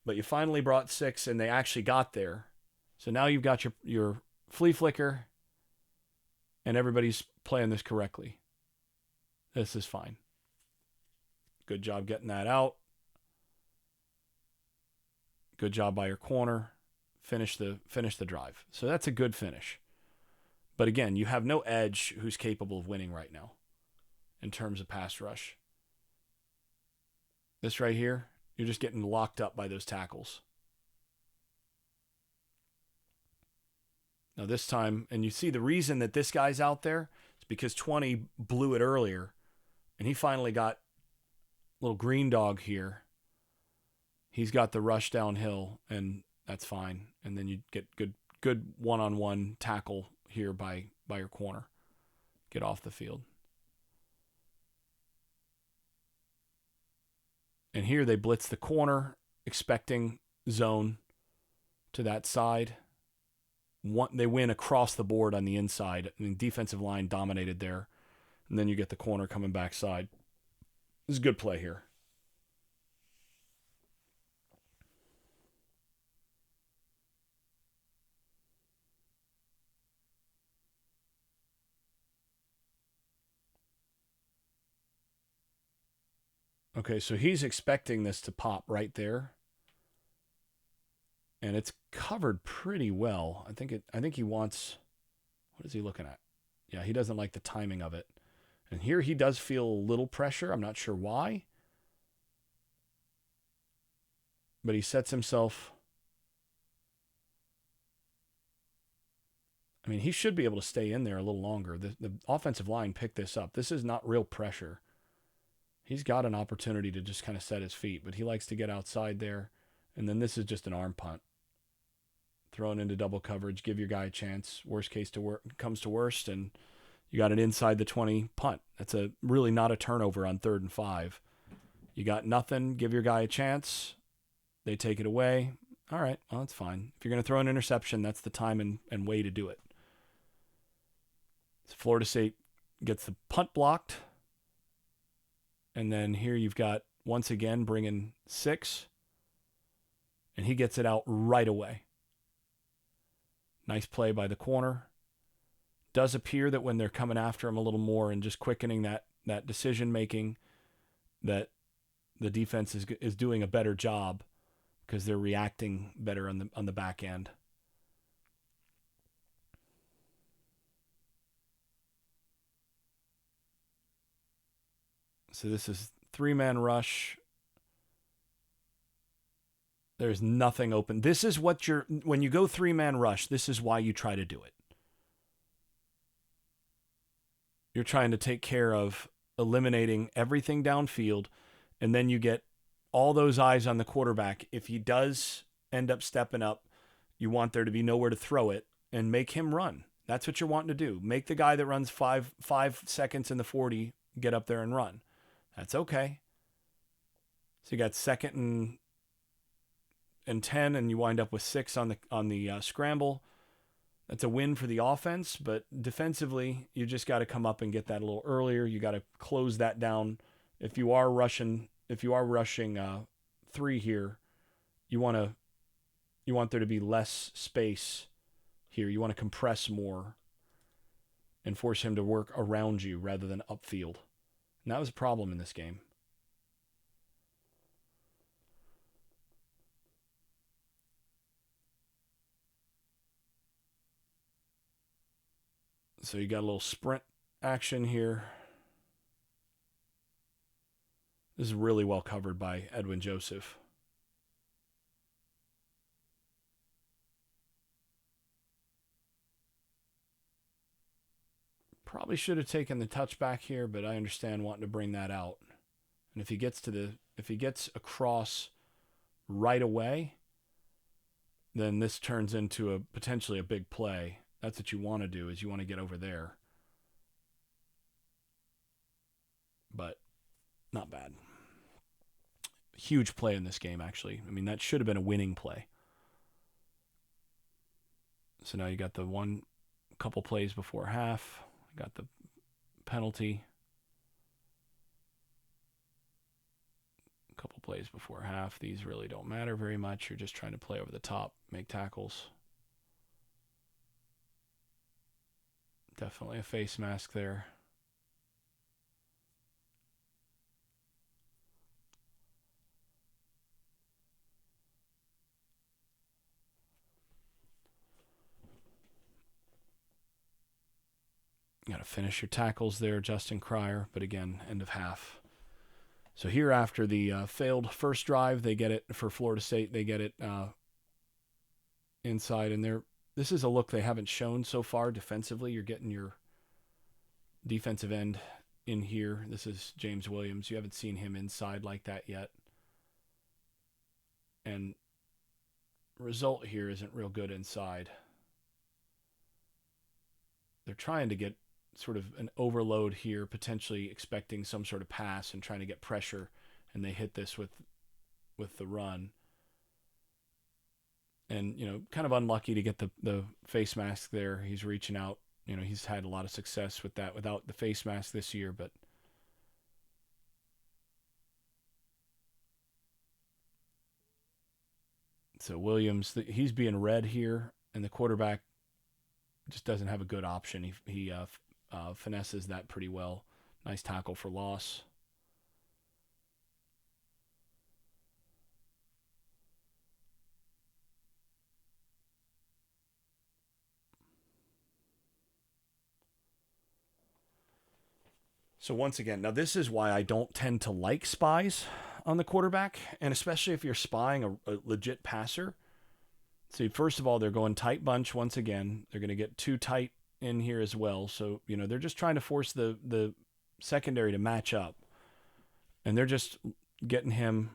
But you finally brought 6, and they actually got there. So now you've got your flea flicker, and everybody's playing this correctly. This is fine. Good job getting that out. Good job by your corner. Finish the drive. So that's a good finish. But again, you have no edge who's capable of winning right now in terms of pass rush. This right here, you're just getting locked up by those tackles. Now this time, and you see the reason that this guy's out there is because 20 blew it earlier, and he finally got a little green dog here. He's got the rush downhill, and that's fine. And then you get good one-on-one tackle here by your corner. Get off the field. And here they blitz the corner, expecting zone to that side. They win across the board on the inside. I mean, defensive line dominated there. And then you get the corner coming backside. This is a good play here. Okay, so he's expecting this to pop right there. And it's covered pretty well. I think he wants, what is he looking at? Yeah, he doesn't like the timing of it. And here he does feel a little pressure. I'm not sure why. But he sets himself. I mean, he should be able to stay in there a little longer. The offensive line picked this up. This is not real pressure. He's got an opportunity to just kind of set his feet, but he likes to get outside there. And then this is just an arm punt. Thrown into double coverage, give your guy a chance. Worst case comes to worst, and you got an inside the 20 punt. That's really not a turnover on 3rd and 5. You got nothing, give your guy a chance. They take it away. All right, well, that's fine. If you're going to throw an interception, that's the time and way to do it. So Florida State gets the punt blocked. And then here you've got, once again, bringing 6. And he gets it out right away. Nice play by the corner. Does appear that when they're coming after him a little more and just quickening that decision making, that the defense is doing a better job because they're reacting better on the back end. So this is 3-man rush. There's nothing open. This is what when you go 3-man rush, this is why you try to do it. You're trying to take care of eliminating everything downfield, and then you get all those eyes on the quarterback. If he does end up stepping up, you want there to be nowhere to throw it and make him run. That's what you're wanting to do. Make the guy that runs 5 seconds in the 40 get up there and run. That's okay. So you got 2nd and 10, and you wind up with 6 on the scramble. That's a win for the offense, but defensively, you just got to come up and get that a little earlier. You got to close that down. If you are rushing 3 here, you want there to be less space here. You want to compress more and force him to work around you rather than upfield. And that was a problem in this game. So you got a little sprint action here. This is really well covered by Edwin Joseph. Probably should have taken the touchback here, but I understand wanting to bring that out. And if he gets across right away, then this turns into potentially a big play. That's what you want to do, is you want to get over there. But not bad. Huge play in this game, actually. I mean, that should have been a winning play. So now you got the couple plays before half. Got the penalty. A couple plays before half. These really don't matter very much. You're just trying to play over the top, make tackles. Definitely a face mask there. You got to finish your tackles there, Justin Cryer. But again, end of half. So here, after the failed first drive, they get it for Florida State. They get it inside, and this is a look they haven't shown so far defensively. You're getting your defensive end in here. This is James Williams. You haven't seen him inside like that yet. And result here isn't real good inside. They're trying to get sort of an overload here, potentially expecting some sort of pass and trying to get pressure, and they hit this with the run. And, kind of unlucky to get the face mask there. He's reaching out. He's had a lot of success with that without the face mask this year, but so Williams, he's being read here, and the quarterback just doesn't have a good option. He finesses that pretty well. Nice tackle for loss. So once again, now this is why I don't tend to like spies on the quarterback, and especially if you're spying a legit passer. See, first of all, they're going tight bunch once again. They're going to get too tight in here as well. So, they're just trying to force the secondary to match up. And they're just getting him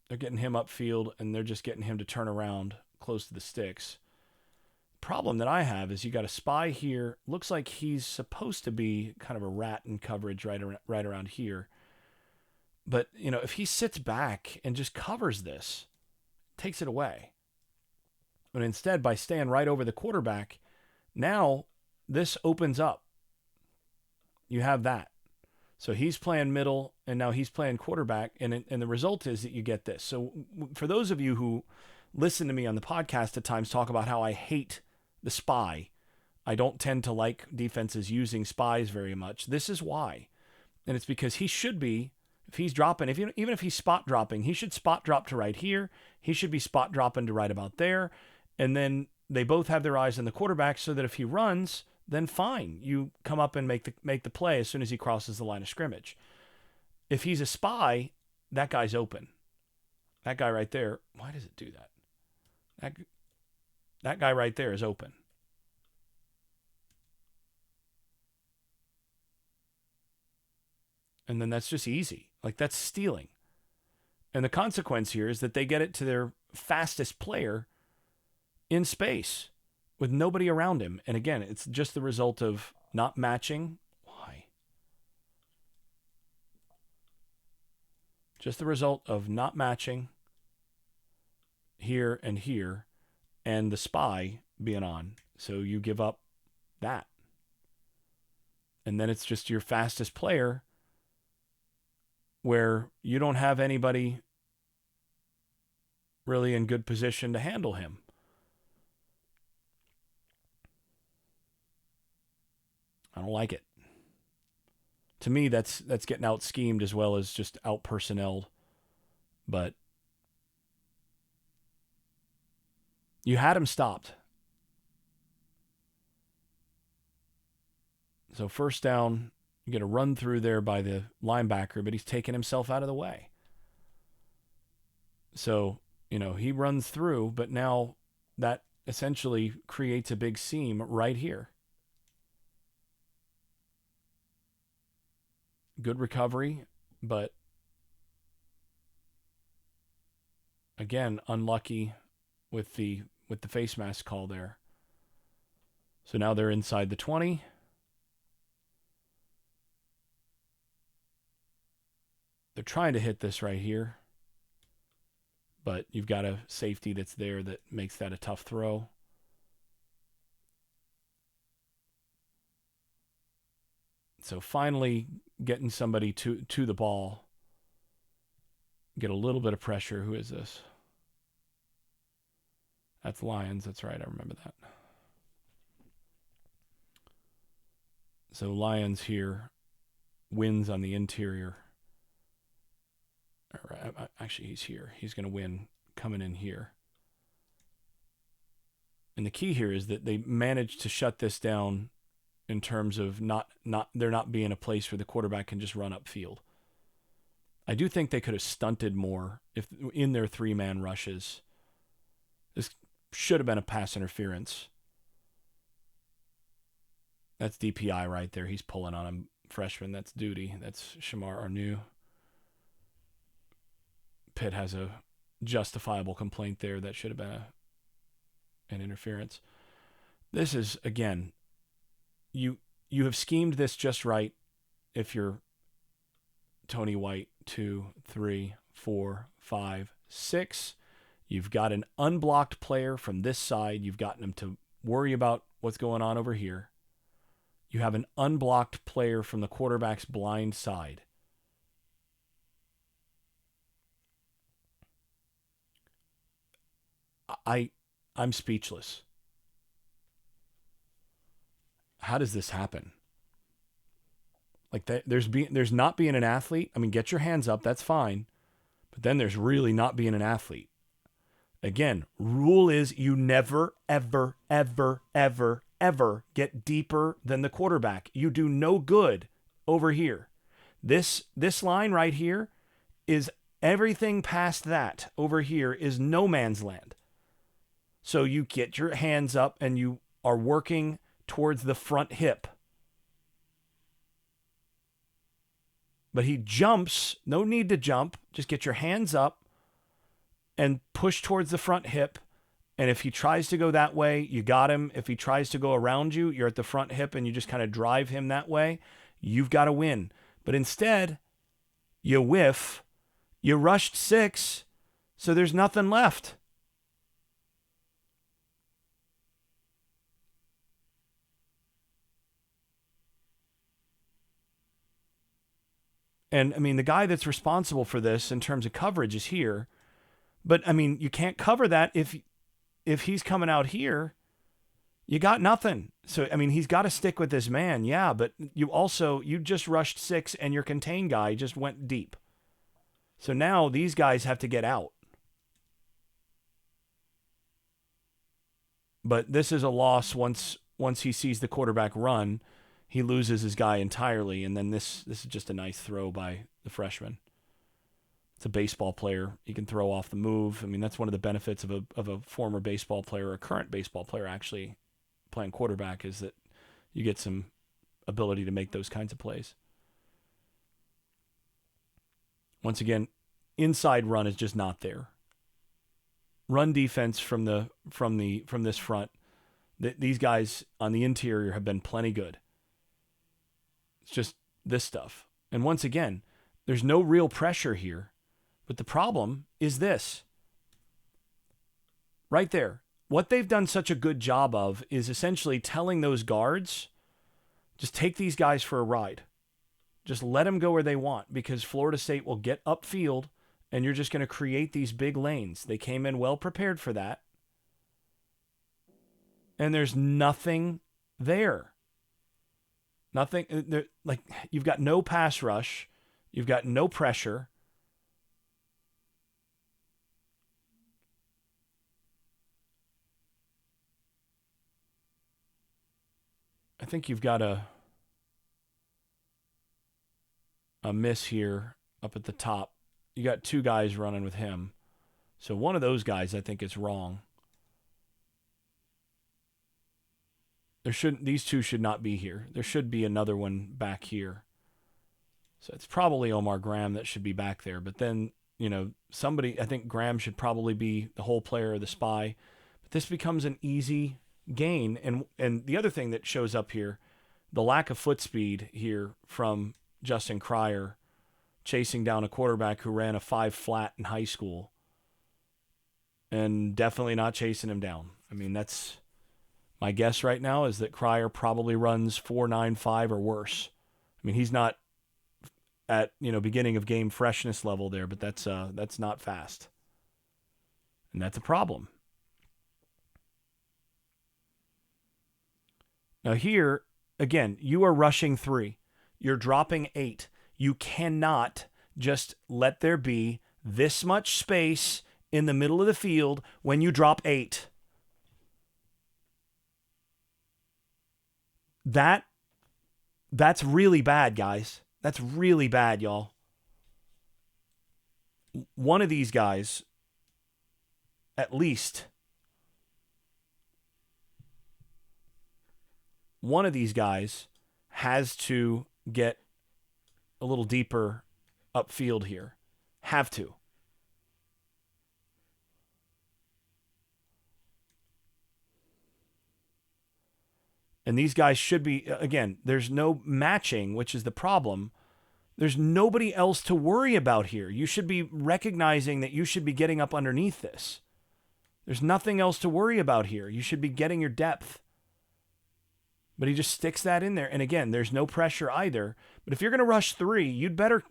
upfield, and they're just getting him to turn around close to the sticks. Problem that I have is you got a spy here. Looks like he's supposed to be kind of a rat in coverage right around here. But, if he sits back and just covers this, takes it away. But instead, by staying right over the quarterback, now this opens up. You have that. So he's playing middle, and now he's playing quarterback, and the result is that you get this. So for those of you who listen to me on the podcast at times talk about how I hate the spy, I don't tend to like defenses using spies very much. This is why. And it's because he should be, if he's dropping, even if he's spot dropping, he should spot drop to right here. He should be spot dropping to right about there. And then they both have their eyes on the quarterback so that if he runs, then fine. You come up and make the play as soon as he crosses the line of scrimmage. If he's a spy, that guy's open. That guy right there, why does it do that? That guy right there is open. And then that's just easy. Like, that's stealing. And the consequence here is that they get it to their fastest player in space with nobody around him. And again, it's just the result of not matching. Why? Just the result of not matching here and here, and the spy being on. So you give up that. And then it's just your fastest player where you don't have anybody really in good position to handle him. I don't like it. To me, that's getting out schemed as well as just out personneled. But you had him stopped. So first down, you get a run through there by the linebacker, but he's taking himself out of the way. So, he runs through, but now that essentially creates a big seam right here. Good recovery, but again, unlucky with the face mask call there. So now they're inside the 20. They're trying to hit this right here, but you've got a safety that's there that makes that a tough throw. So finally getting somebody to the ball. Get a little bit of pressure. Who is this? That's Lions. That's right. I remember that. So Lions here wins on the interior. All right. Actually, he's here. He's going to win coming in here. And the key here is that they managed to shut this down in terms of not there not being a place where the quarterback can just run upfield. I do think they could have stunted more if in their 3-man rushes. This should have been a pass interference. That's DPI right there. He's pulling on him. Freshman, that's duty. That's Shamar Arnu. Pitt has a justifiable complaint there. That should have been an interference. This is, again, you have schemed this just right if you're Tony White. 2, 3, 4, 5, 6. You've got an unblocked player from this side. You've gotten him to worry about what's going on over here. You have an unblocked player from the quarterback's blind side. I'm speechless. How does this happen? Like there's not being an athlete. I mean, get your hands up. That's fine. But then there's really not being an athlete. Again, rule is you never, ever, ever, ever, ever get deeper than the quarterback. You do no good over here. This line right here is everything past that over here is no man's land. So you get your hands up and you are working towards the front hip. But he jumps. No need to jump. Just get your hands up and push towards the front hip. And if he tries to go that way, you got him. If he tries to go around you, you're at the front hip and you just kind of drive him that way. You've got to win. But instead, you whiff. You rushed 6, so there's nothing left. And, I mean, the guy that's responsible for this in terms of coverage is here. But, I mean, you can't cover that if he's coming out here. You got nothing. So, I mean, he's got to stick with this man, yeah. But you just rushed 6 and your contain guy just went deep. So now these guys have to get out. But this is a loss once he sees the quarterback run. He loses his guy entirely, and then this is just a nice throw by the freshman. It's a baseball player. He can throw off the move. I mean, that's one of the benefits of a former baseball player, or a current baseball player actually playing quarterback, is that you get some ability to make those kinds of plays. Once again, inside run is just not there. Run defense from this front. These guys on the interior have been plenty good. It's just this stuff. And once again, there's no real pressure here. But the problem is this. Right there. What they've done such a good job of is essentially telling those guards, just take these guys for a ride. Just let them go where they want, because Florida State will get upfield and you're just going to create these big lanes. They came in well prepared for that. And there's nothing there. Nothing. Like, you've got no pass rush. You've got no pressure. I think you've got a miss here up at the top. You got 2 guys running with him. So one of those guys, I think, is wrong. These 2 should not be here. There should be another one back here. So it's probably Omar Graham that should be back there. But then, I think Graham should probably be the whole player or the spy. But this becomes an easy gain. And the other thing that shows up here, the lack of foot speed here from Justin Cryer chasing down a quarterback who ran a 5 flat in high school, and definitely not chasing him down. I mean, that's my guess right now, is that Cryer probably runs 4.95 or worse. I mean, he's not at, beginning of game freshness level there, but that's not fast. And that's a problem. Now here, again, you are rushing 3. You're dropping 8. You cannot just let there be this much space in the middle of the field when you drop 8. That's really bad, guys. That's really bad, y'all. one of these guys, at least, one of these guys has to get a little deeper upfield here. Have to. And these guys should be, again, there's no matching, which is the problem. There's nobody else to worry about here. You should be recognizing that you should be getting up underneath this. There's nothing else to worry about here. You should be getting your depth. But he just sticks that in there. And again, there's no pressure either. But if you're going to rush 3, you'd better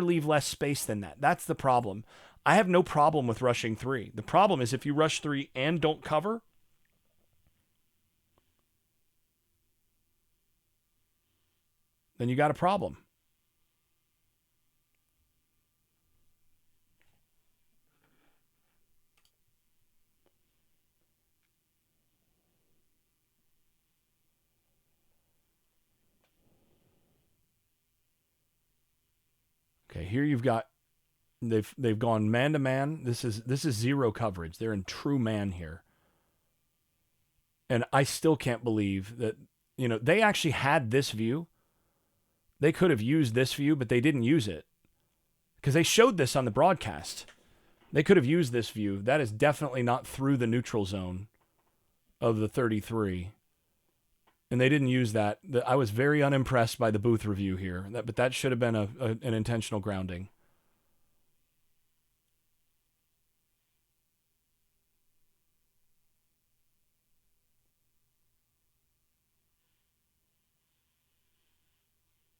leave less space than that. That's the problem. I have no problem with rushing 3. The problem is if you rush 3 and don't cover, then you got a problem. Okay, here you've got they've gone man to man. This is zero coverage. They're in true man here. And I still can't believe that, they actually had this view. They could have used this view, but they didn't use it. Because they showed this on the broadcast. They could have used this view. That is definitely not through the neutral zone of the 33. And they didn't use that. I was very unimpressed by the booth review here. But that should have been an intentional grounding.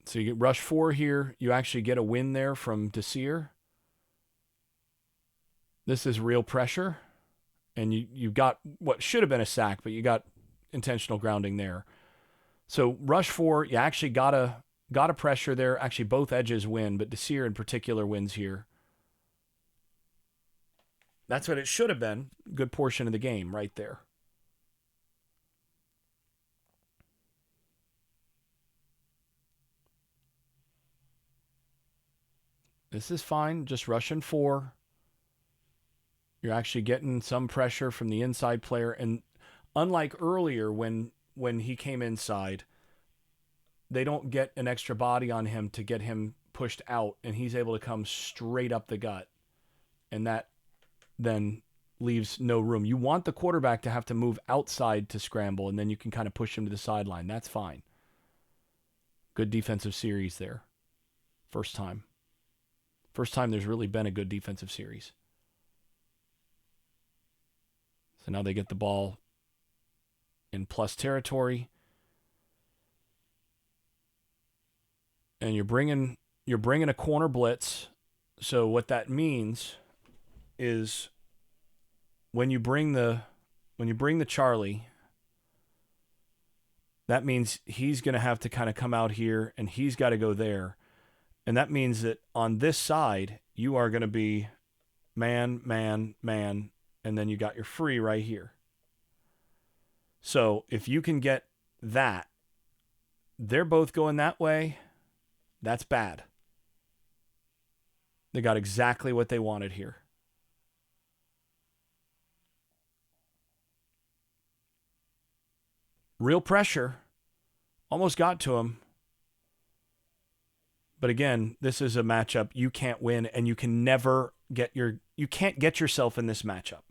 So you get rush 4 here. You actually get a win there from Desir. This is real pressure. And you got what should have been a sack, but you got intentional grounding there. So rush 4, you actually got a pressure there. Actually, both edges win, but Desir in particular wins here. That's what it should have been. Good portion of the game right there. This is fine. Just rushing 4. You're actually getting some pressure from the inside player. And unlike earlier when he came inside, they don't get an extra body on him to get him pushed out, and he's able to come straight up the gut. And that then leaves no room. You want the quarterback to have to move outside to scramble, and then you can kind of push him to the sideline. That's fine. Good defensive series there. First time there's really been a good defensive series. So now they get the ball in plus territory. And you're bringing a corner blitz. So what that means is when you bring the Charlie, that means he's going to have to kind of come out here and he's got to go there. And that means that on this side, you are going to be man, man, man, and then you got your free right here. So if you can get that, they're both going that way. That's bad. They got exactly what they wanted here. Real pressure. Almost got to him. But again, this is a matchup you can't win, and you can never you can't get yourself in this matchup.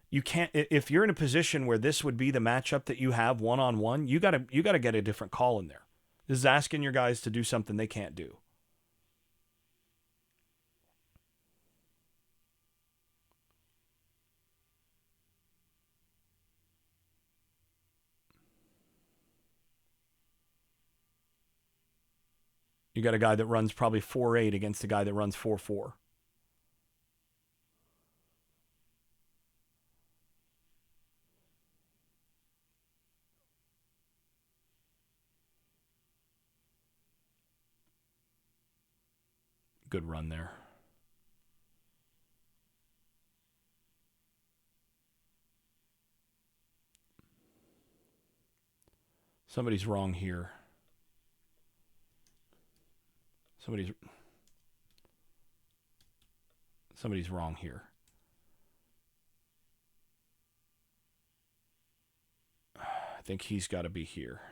You can't, if you're in a position where this would be the matchup that you have one-on-one, you gotta get a different call in there. This is asking your guys to do something they can't do. You got a guy that runs probably 4.8 against a guy that runs 4.4. Good run there. Somebody's wrong here. Somebody's wrong here. I think he's got to be here.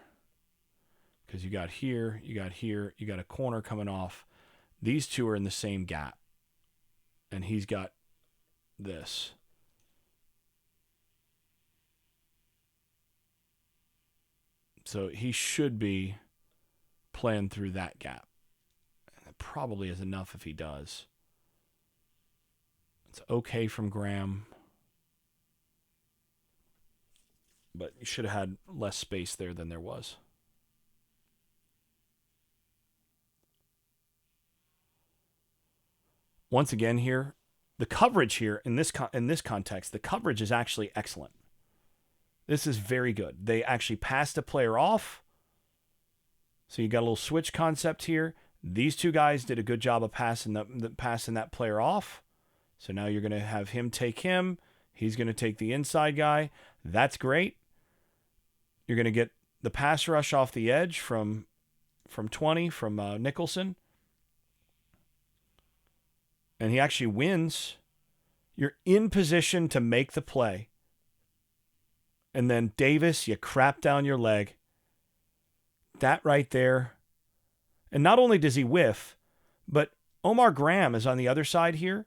Because you got here, you got here, you got a corner coming off. These two are in the same gap. And he's got this. So he should be playing through that gap. And that probably is enough if he does. It's okay from Graham. But you should have had less space there than there was. Once again here, the coverage here in this context, the coverage is actually excellent. This is very good. They actually passed a player off. So you got a little switch concept here. These two guys did a good job of passing that player off. So now you're going to have him take him. He's going to take the inside guy. That's great. You're going to get the pass rush off the edge from 20 from Nicholson. And he actually wins. You're in position to make the play. And then Davis, you crap down your leg. That right there. And not only does he whiff, but Omar Graham is on the other side here.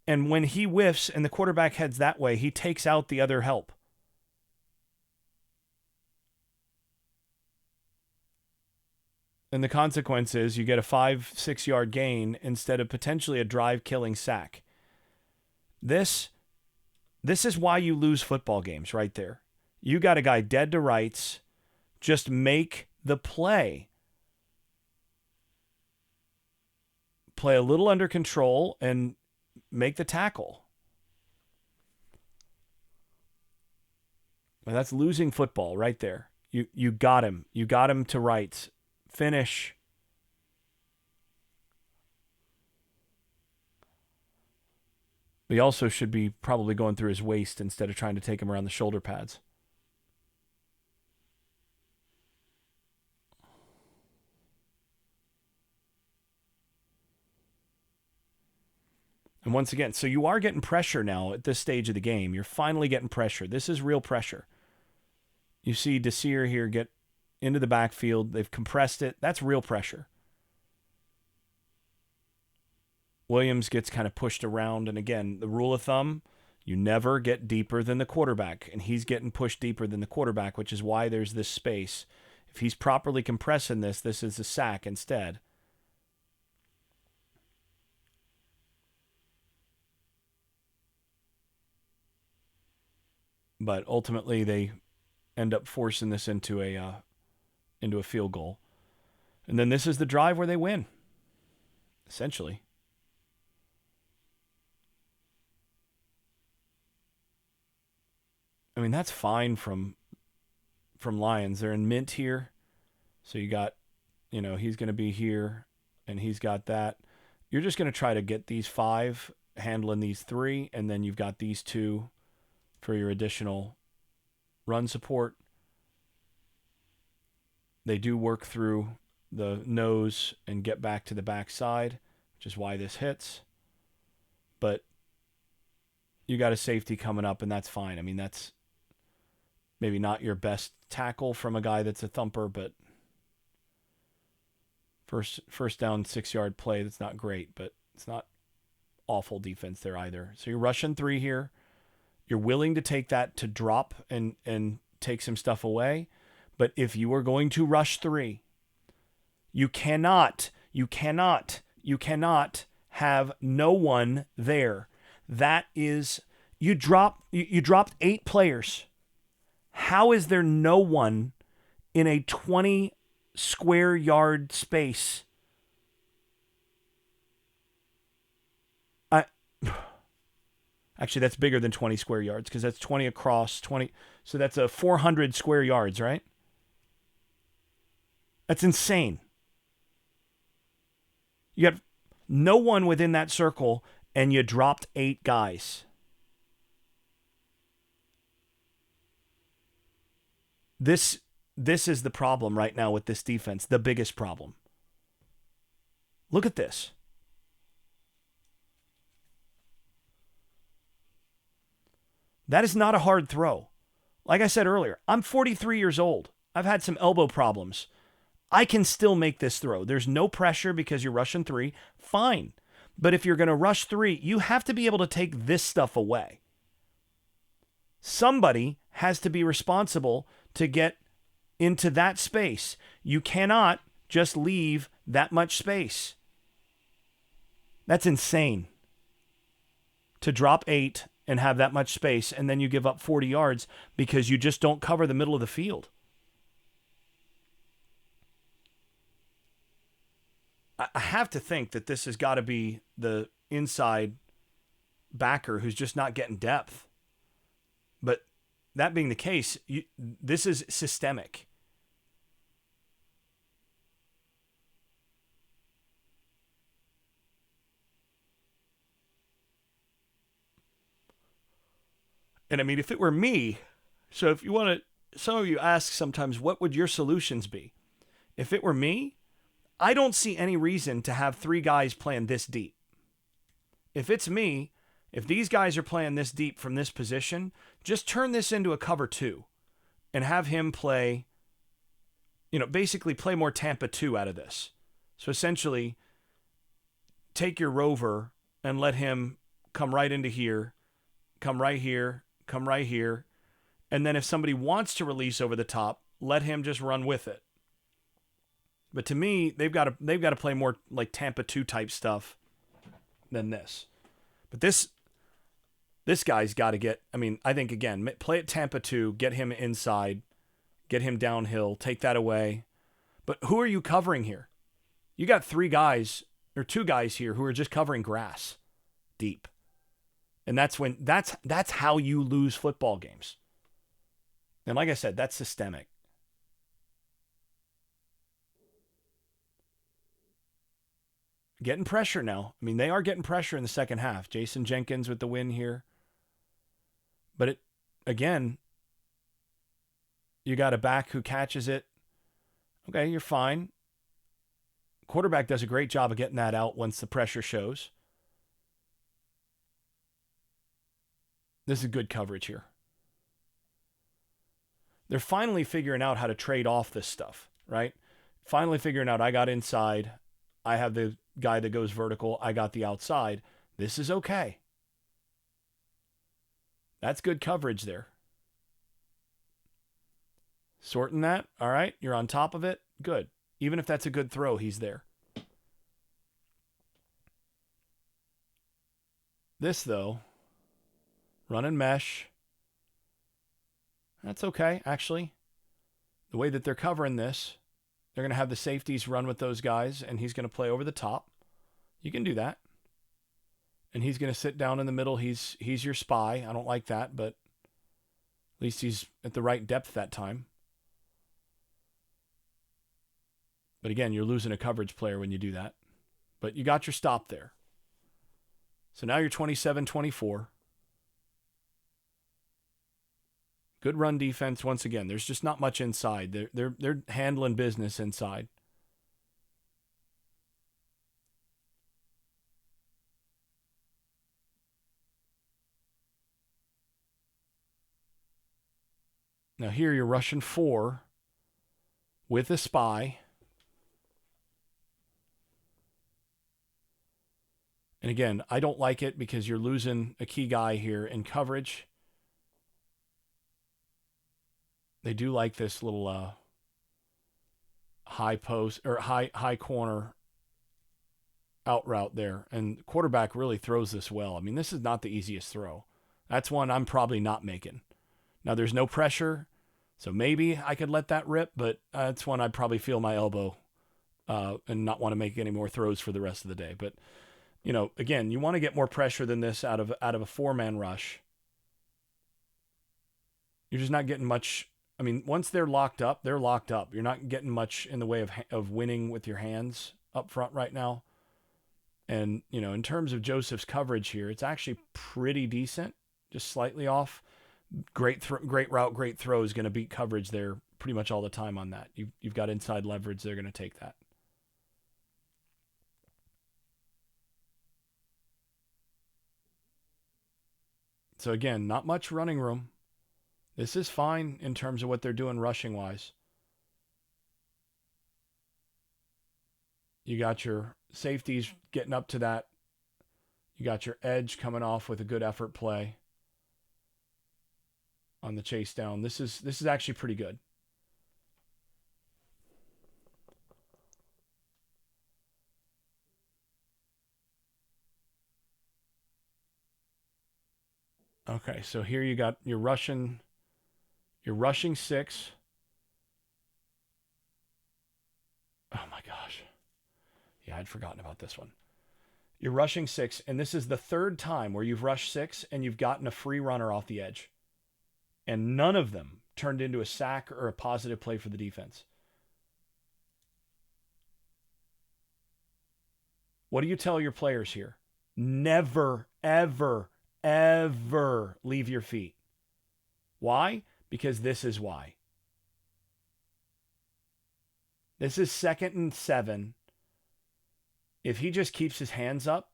And when he whiffs and the quarterback heads that way, he takes out the other help. And the consequence is you get a 5-6 yard gain instead of potentially a drive-killing sack. This is why you lose football games right there. You got a guy dead to rights. Just make the play. Play a little under control and make the tackle. Well, that's losing football right there. You got him. You got him to rights. Finish. We also should be probably going through his waist instead of trying to take him around the shoulder pads. And once again, so you are getting pressure now at this stage of the game. You're finally getting pressure. This is real pressure. You see Desir here get into the backfield. They've compressed it. That's real pressure. Williams gets kind of pushed around. And again, the rule of thumb, you never get deeper than the quarterback. And he's getting pushed deeper than the quarterback, which is why there's this space. If he's properly compressing this is a sack instead. But ultimately, they end up forcing this into a field goal. And then this is the drive where they win, essentially. I mean, that's fine from Lions. They're in mint here. So you got, he's going to be here, and he's got that. You're just going to try to get these 5, handling these 3, and then you've got these 2 for your additional run support. They do work through the nose and get back to the backside, which is why this hits. But you got a safety coming up, and that's fine. I mean, that's maybe not your best tackle from a guy that's a thumper, but first down 6 yard play, that's not great, but it's not awful defense there either. So you're rushing 3 here. You're willing to take that to drop and take some stuff away. But if you are going to rush 3, you cannot have no one there. That is, you dropped 8 players. How is there no one in a 20 square yard space? Actually, that's bigger than 20 square yards because that's 20 across 20. So that's a 400 square yards, right? That's insane. You got no one within that circle, and you dropped 8 guys. This is the problem right now with this defense, the biggest problem. Look at this. That is not a hard throw. Like I said earlier, I'm 43 years old. I've had some elbow problems. I can still make this throw. There's no pressure because you're rushing 3. Fine. But if you're going to rush 3, you have to be able to take this stuff away. Somebody has to be responsible to get into that space. You cannot just leave that much space. That's insane. To drop 8 and have that much space, and then you give up 40 yards because you just don't cover the middle of the field. I have to think that this has got to be the inside backer who's just not getting depth. But that being the case, this is systemic. And I mean, if it were me, so if you want to, some of you ask sometimes, what would your solutions be? If it were me, I don't see any reason to have 3 guys playing this deep. If it's me, if these guys are playing this deep from this position, just turn this into a cover 2 and have him play, basically play more Tampa 2 out of this. So essentially, take your rover and let him come right into here, come right here, come right here. And then if somebody wants to release over the top, let him just run with it. But to me, they've got to play more like Tampa 2 type stuff than this. But this guy's got to get, I think, again, play at Tampa 2, get him inside, get him downhill, take that away. But who are you covering here? You got 3 guys or 2 guys here who are just covering grass deep. And that's how you lose football games. And like I said, that's systemic. Getting pressure now. They are getting pressure in the second half. Jason Jenkins with the win here. But again, you got a back who catches it. Okay, you're fine. Quarterback does a great job of getting that out once the pressure shows. This is good coverage here. They're finally figuring out how to trade off this stuff, right? Finally figuring out, I got inside. I have the guy that goes vertical. I got the outside. This is okay. That's good coverage there. Sorting that. All right. You're on top of it. Good. Even if that's a good throw, he's there. This, though, running mesh. That's okay, actually. The way that they're covering this, they're going to have the safeties run with those guys, and he's going to play over the top. You can do that. And he's going to sit down in the middle. He's your spy. I don't like that, but at least he's at the right depth that time. But again, you're losing a coverage player when you do that. But you got your stop there. So now you're 27-24. Good run defense once again. There's just not much inside. They're handling business inside. Now here you're rushing 4 with a spy. And again, I don't like it because you're losing a key guy here in coverage. They do like this little high post or high corner out route there. And quarterback really throws this well. This is not the easiest throw. That's one I'm probably not making. Now there's no pressure, so maybe I could let that rip, but that's one I'd probably feel my elbow and not want to make any more throws for the rest of the day. But again, you want to get more pressure than this out of a 4-man rush. You're just not getting much. Once they're locked up, they're locked up. You're not getting much in the way of winning with your hands up front right now. And, in terms of Joseph's coverage here, it's actually pretty decent, just slightly off. Great route, great throw is going to beat coverage there pretty much all the time on that. You've got inside leverage. They're going to take that. So again, not much running room. This is fine in terms of what they're doing rushing wise. You got your safeties getting up to that. You got your edge coming off with a good effort play on the chase down. This is actually pretty good. Okay, so here you got your rushing 6. Oh my gosh. Yeah, I'd forgotten about this one. You're rushing 6, and this is the third time where you've rushed 6 and you've gotten a free runner off the edge. And none of them turned into a sack or a positive play for the defense. What do you tell your players here? Never, ever, ever leave your feet. Why? Because this is why. This is 2nd and 7. If he just keeps his hands up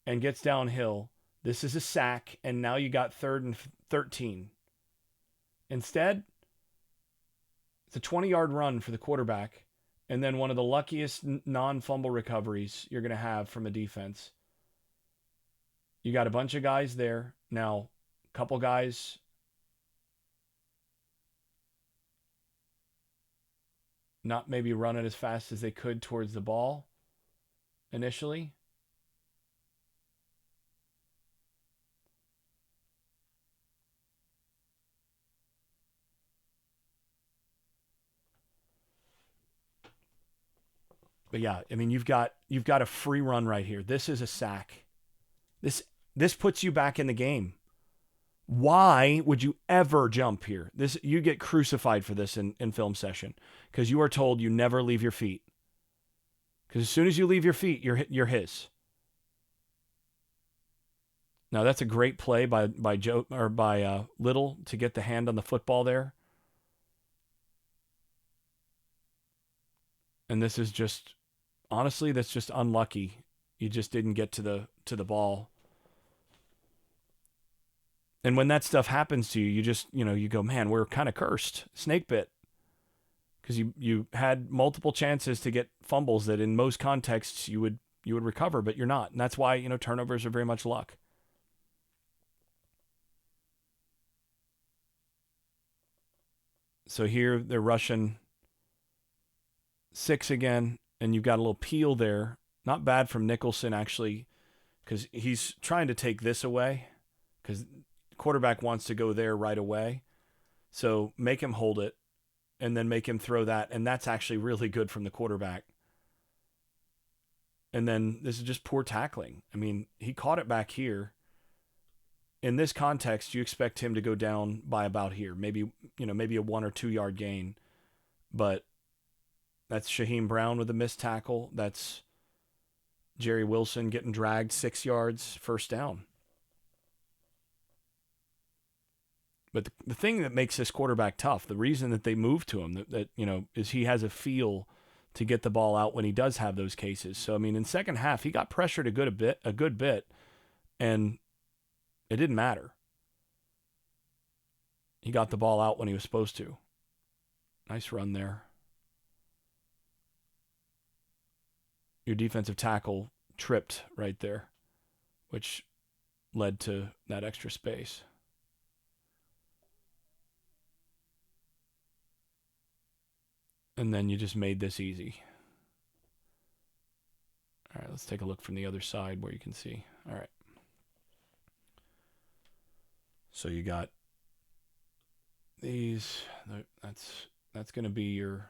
and gets downhill, this is a sack, and now you got 3rd and 13. Instead, it's a 20-yard run for the quarterback, and then one of the luckiest non-fumble recoveries you're going to have from a defense. You got a bunch of guys there. Now, a couple guys not maybe running as fast as they could towards the ball initially. But yeah, I mean you've got a free run right here. This is a sack. This puts you back in the game. Why would you ever jump here? You get crucified for this in film session because you are told you never leave your feet. Because as soon as you leave your feet, you're his. Now that's a great play by Joe or by Little to get the hand on the football there. And this is just honestly, that's just unlucky. You just didn't get to the ball. And when that stuff happens to you, you just, you go, man, we're kind of cursed. Snake bit. Because you had multiple chances to get fumbles that in most contexts you would recover, but you're not. And that's why, turnovers are very much luck. So here they're rushing 6 again, and you've got a little peel there. Not bad from Nicholson, actually, because he's trying to take this away because the quarterback wants to go there right away. So make him hold it and then make him throw that, and that's actually really good from the quarterback. And then this is just poor tackling. I mean, he caught it back here. In this context, you expect him to go down by about here, maybe a 1 or 2 yard gain. But that's Shaheem Brown with a missed tackle. That's Jerry Wilson getting dragged 6 yards, first down. But the thing that makes this quarterback tough, the reason that they move to him, that is he has a feel to get the ball out when he does have those cases. So I mean, in second half, he got pressured a good bit, and it didn't matter. He got the ball out when he was supposed to. Nice run there. Your defensive tackle tripped right there, which led to that extra space. And then you just made this easy. All right, let's take a look from the other side where you can see. All right. So you got these. That's going to be your.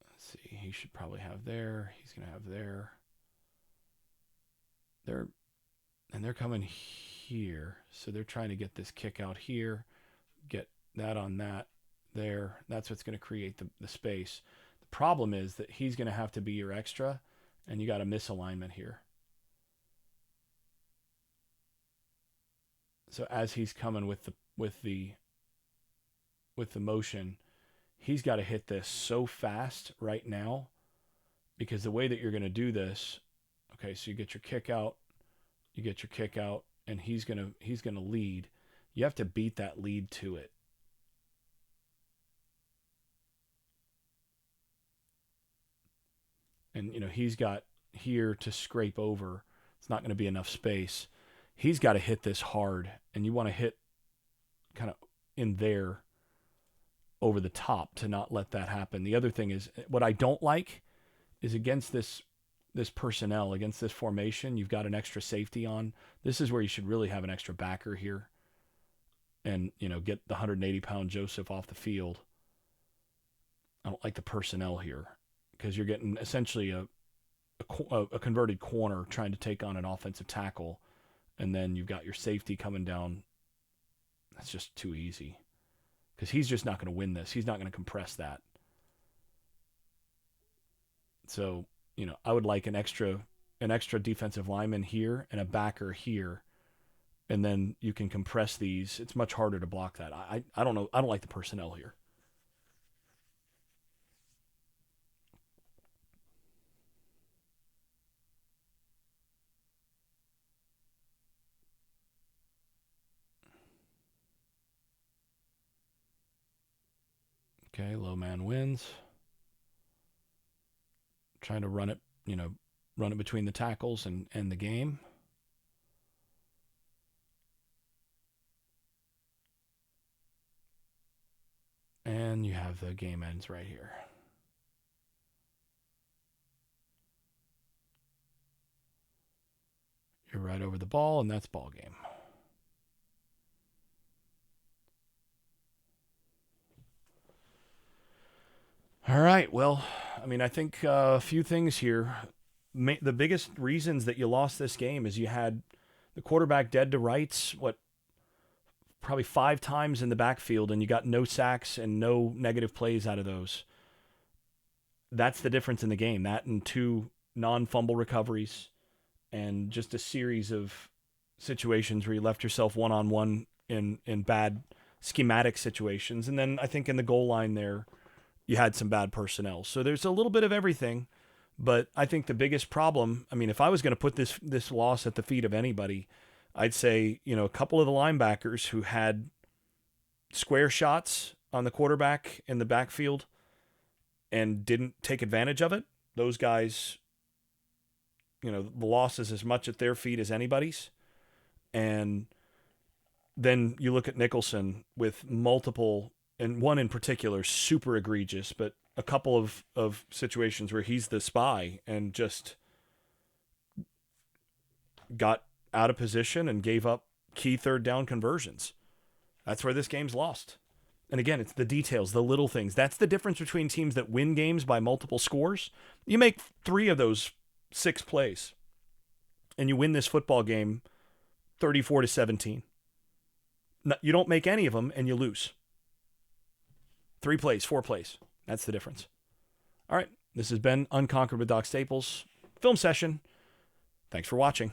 Let's see. He should probably have there. He's going to have there. They're coming here. So they're trying to get this kick out here. Get that on that there. That's what's going to create the space. The problem is that he's going to have to be your extra, and you got a misalignment here. So as he's coming with the motion, he's got to hit this so fast right now, because the way that you're going to do this Okay, so you get your kick out, and he's gonna lead. You have to beat that lead to it. And he's got here to scrape over. It's not going to be enough space. He's got to hit this hard, and you want to hit kind of in there over the top to not let that happen. The other thing is, what I don't like is against this personnel, against this formation, you've got an extra safety on. This is where you should really have an extra backer here, and get the 180-pound Joseph off the field. I don't like the personnel here because you're getting essentially a converted corner trying to take on an offensive tackle, and then you've got your safety coming down. That's just too easy because he's just not going to win this. He's not going to compress that. So, I would like an extra defensive lineman here and a backer here, and then you can compress these. It's much harder to block that. I don't know. I don't like the personnel here. Okay, low man wins. Trying to run it between the tackles and end the game. And you have the game ends right here. You're right over the ball, and that's ball game. All right. Well, I think a few things here. The biggest reasons that you lost this game is you had the quarterback dead to rights, probably 5 times in the backfield, and you got no sacks and no negative plays out of those. That's the difference in the game. That and 2 non-fumble recoveries and just a series of situations where you left yourself one-on-one in bad schematic situations. And then I think in the goal line there, you had some bad personnel. So there's a little bit of everything, but I think the biggest problem, if I was going to put this loss at the feet of anybody, I'd say, a couple of the linebackers who had square shots on the quarterback in the backfield and didn't take advantage of it. Those guys, the loss is as much at their feet as anybody's. And then you look at Nicholson with multiple, and one in particular, super egregious, but a couple of situations where he's the spy and just got out of position and gave up key third down conversions. That's where this game's lost. And again, it's the details, the little things. That's the difference between teams that win games by multiple scores. You make 3 of those 6 plays, and you win this football game 34-17. You don't make any of them, and you lose. 3 plays, 4 plays. That's the difference. All right, this has been Unconquered with Doc Staples. Film session. Thanks for watching.